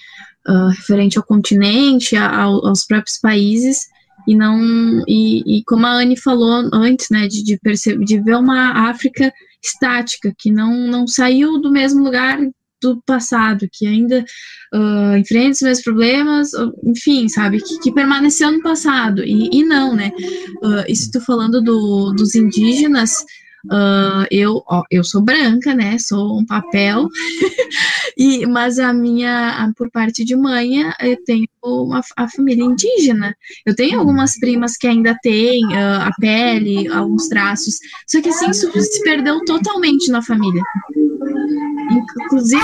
referente ao continente, aos próprios países, e como a Anne falou antes, né, de ver uma África estática, que não saiu do mesmo lugar do passado, que ainda enfrenta os mesmos problemas, enfim, sabe, que permaneceu no passado, e não, né, isso tô falando dos indígenas, eu sou branca, né, sou um papel, mas por parte de mãe, eu tenho a família indígena, eu tenho algumas primas que ainda têm a pele, alguns traços, só que assim, isso se perdeu totalmente na família. Inclusive,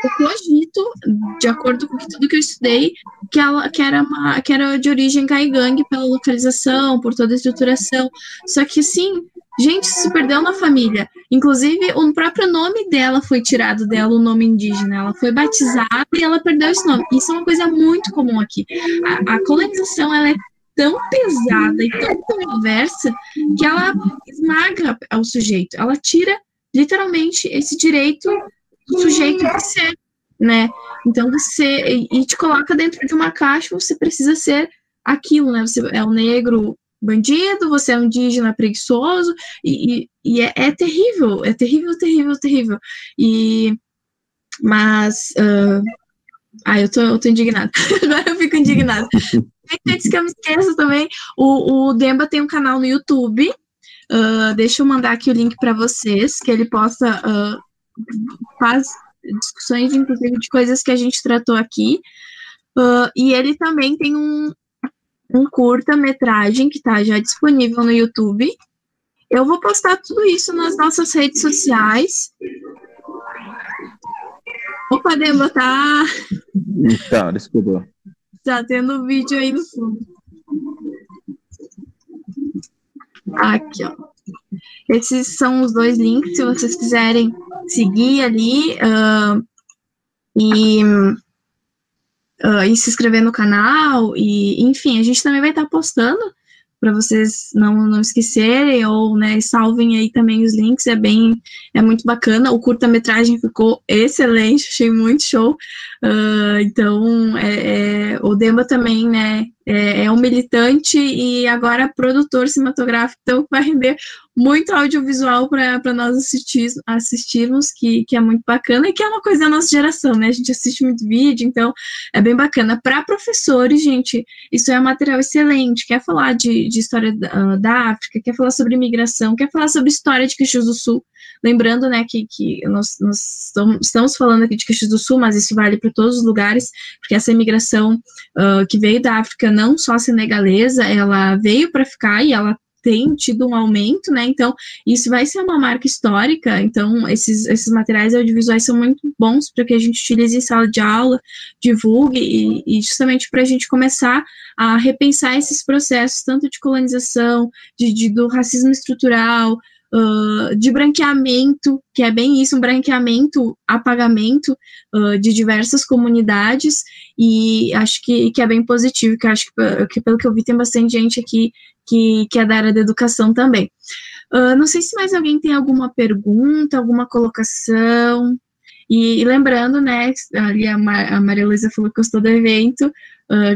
eu cogito, de acordo com tudo que eu estudei, que era de origem caigangue pela localização, por toda a estruturação. Só que, assim, gente, se perdeu na família. Inclusive, o próprio nome dela foi tirado dela, o nome indígena. Ela foi batizada e ela perdeu esse nome. Isso é uma coisa muito comum aqui. A colonização, ela é tão pesada e tão perversa que ela esmaga o sujeito. Ela tira literalmente esse direito do sujeito de ser, né? Então e te coloca dentro de uma caixa, você precisa ser aquilo, né? Você é um negro bandido, você é um indígena preguiçoso, e é terrível, terrível. Mas eu tô indignada. Agora eu fico indignada. Antes que eu me esqueça também, o Demba tem um canal no YouTube. Deixa eu mandar aqui o link para vocês, que ele posta faz discussões, inclusive, de coisas que a gente tratou aqui. E ele também tem um curta-metragem que está já disponível no YouTube. Eu vou postar tudo isso nas nossas redes sociais. Opa, Demba, tá... Tá, desculpa. Tá tendo vídeo aí no fundo. Aqui, ó. Esses são os dois links, se vocês quiserem seguir ali e se inscrever no canal, e enfim, a gente também vai estar postando para vocês não esquecerem, ou, né, salvem aí também os links, é muito bacana. O curta-metragem ficou excelente, achei muito show. Então, o Demba também, né, é um militante e agora produtor cinematográfico, então vai render muito audiovisual para nós assistirmos, que é muito bacana e que é uma coisa da nossa geração, né? A gente assiste muito vídeo, então é bem bacana. Para professores, gente, isso é um material excelente. Quer falar de história da África, quer falar sobre imigração, quer falar sobre história de Caxias do Sul. Lembrando, né, que nós estamos falando aqui de Caxias do Sul, mas isso vale para todos os lugares, porque essa imigração que veio da África, não só senegalesa, ela veio para ficar e ela tem tido um aumento, né, então isso vai ser uma marca histórica, então esses materiais audiovisuais são muito bons para que a gente utilize em sala de aula, divulgue, e justamente para a gente começar a repensar esses processos, tanto de colonização, do racismo estrutural, de branqueamento, que é bem isso, um branqueamento, apagamento de diversas comunidades, e acho que é bem positivo, que acho que pelo que eu vi tem bastante gente aqui que é da área da educação também. Não sei se mais alguém tem alguma pergunta, alguma colocação, e lembrando, né, ali a Maria Luísa falou que gostou do evento,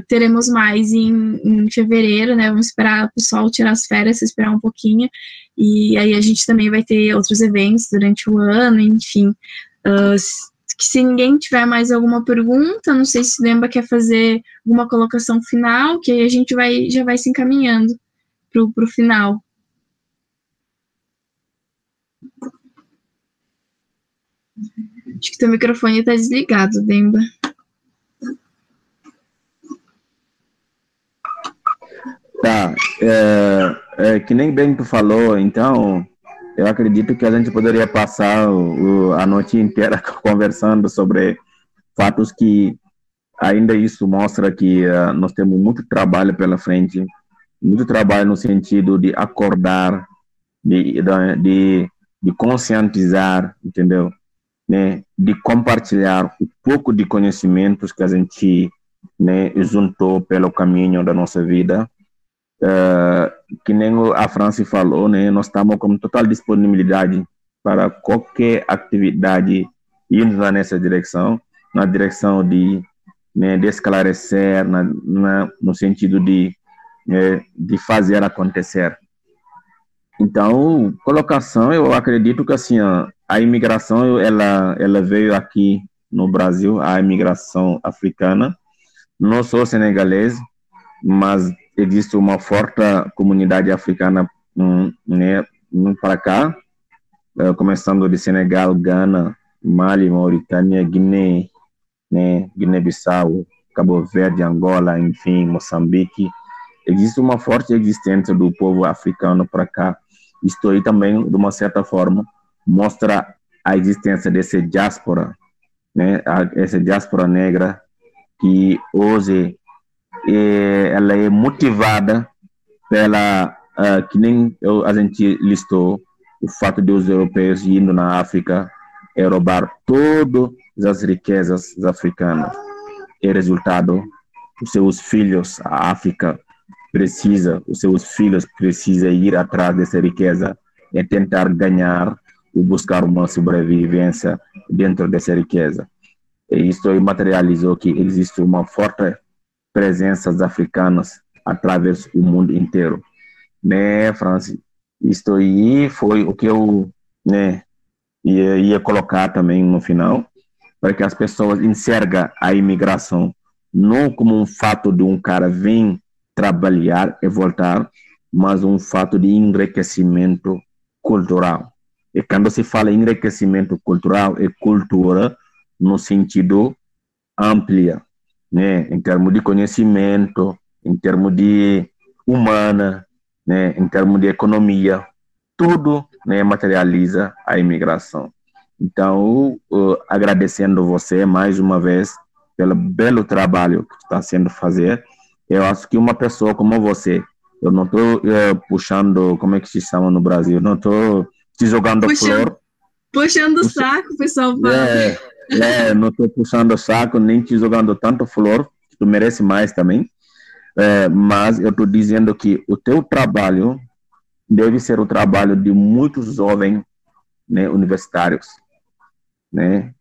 teremos mais em fevereiro, né, vamos esperar o pessoal tirar as férias, esperar um pouquinho, e aí a gente também vai ter outros eventos durante o ano, enfim. Se ninguém tiver mais alguma pergunta, não sei se Demba quer fazer alguma colocação final, que aí a gente já vai se encaminhando para o final. Acho que teu microfone está desligado, Demba. Tá, que nem bem tu falou, então eu acredito que a gente poderia passar a noite inteira conversando sobre fatos que ainda isso mostra que nós temos muito trabalho pela frente, muito trabalho no sentido de acordar, de conscientizar, entendeu? Né? De compartilhar um pouco de conhecimentos que a gente, né, juntou pelo caminho da nossa vida. Que nem a Franci falou, né, nós estamos com total disponibilidade para qualquer atividade indo nessa direção, na direção de esclarecer, no sentido de fazer acontecer. Então, colocação, eu acredito que assim, a imigração ela veio aqui no Brasil, a imigração africana. Não sou senegalês, mas existe uma forte comunidade africana, né, para cá, começando de Senegal, Gana, Mali, Mauritânia, Guiné, né, Guiné-Bissau, Cabo Verde, Angola, enfim, Moçambique. Existe uma forte existência do povo africano para cá. Isto aí também, de uma certa forma, mostra a existência dessa diáspora, né, essa diáspora negra que hoje ela é motivada pela, que nem a gente listou, o fato de os europeus indo na África roubar todas as riquezas africanas. É resultado, os seus filhos, a África os seus filhos precisam ir atrás dessa riqueza e tentar ganhar e buscar uma sobrevivência dentro dessa riqueza. E isso materializou que existe uma forte presença africanas através do mundo inteiro, né, Franci? Isto aí foi o que eu, né, ia colocar também no final, para que as pessoas enxergam a imigração não como um fato de um cara vir trabalhar e voltar, mas um fato de enriquecimento cultural. E quando se fala em enriquecimento cultural, é cultura no sentido amplo, né, em termos de conhecimento, em termos de humana, né, em termos de economia, tudo, né, materializa a imigração. Então, agradecendo você mais uma vez pelo belo trabalho que está sendo fazer. Eu acho que uma pessoa como você, eu não estou puxando, como é que se chama no Brasil, não estou te jogando flor. Puxando o saco, pessoal. Não estou puxando o saco, nem te jogando tanto flor, tu merece mais também. Mas eu estou dizendo que o teu trabalho deve ser o trabalho de muitos jovens, né, universitários, né,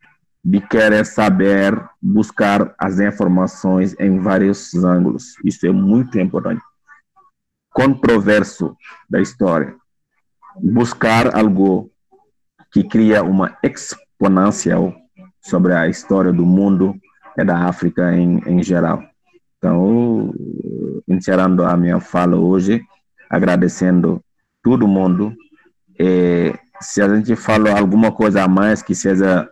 de querer saber, buscar as informações em vários ângulos. Isso é muito importante. Controverso da história. Buscar algo que cria uma exponencial sobre a história do mundo e da África em geral. Então, encerrando a minha fala hoje, agradecendo todo mundo. Se a gente fala alguma coisa a mais que seja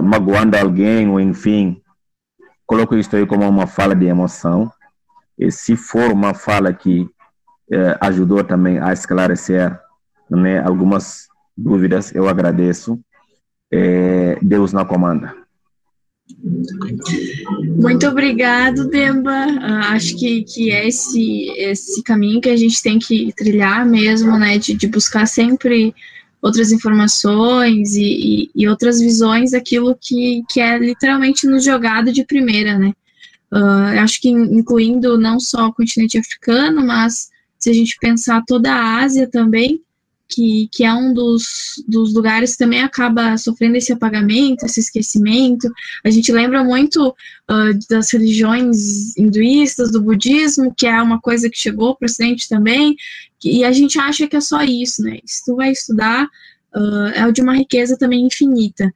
magoando alguém, ou enfim, coloco isso aí como uma fala de emoção. E se for uma fala que ajudou também a esclarecer, né, algumas dúvidas, eu agradeço. Deus na comanda. Muito obrigado, Demba. Acho que é esse caminho que a gente tem que trilhar mesmo, né, de buscar sempre outras informações e outras visões daquilo que é literalmente nos jogado de primeira, né. Acho que incluindo não só o continente africano, mas se a gente pensar toda a Ásia também, que é um dos lugares que também acaba sofrendo esse apagamento, esse esquecimento. A gente lembra muito das religiões hinduístas, do budismo, que é uma coisa que chegou para o Ocidente também, e a gente acha que é só isso, né? Se tu vai estudar, é de uma riqueza também infinita.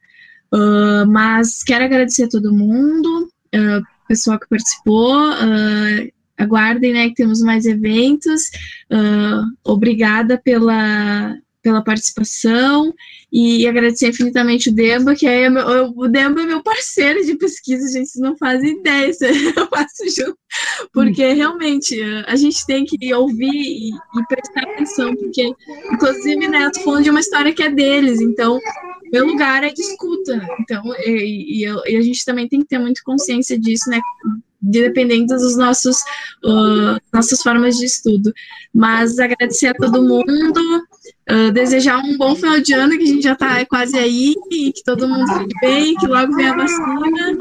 Mas quero agradecer a todo mundo, pessoal que participou, aguardem, né, que temos mais eventos. Obrigada pela participação e agradecer infinitamente o Demba, que o Demba é meu parceiro de pesquisa, gente, vocês não fazem ideia, eu faço junto, porque realmente a gente tem que ouvir e prestar atenção, porque, inclusive, né, eu tô falando de uma história que é deles, então, meu lugar é de escuta, então, e a gente também tem que ter muito consciência disso, né, dependendo das nossas formas de estudo. Mas agradecer a todo mundo, desejar um bom final de ano, que a gente já está quase aí, e que todo mundo fique bem, que logo venha a vacina.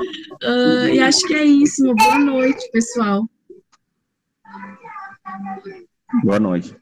E acho que é isso. Boa noite, pessoal. Boa noite.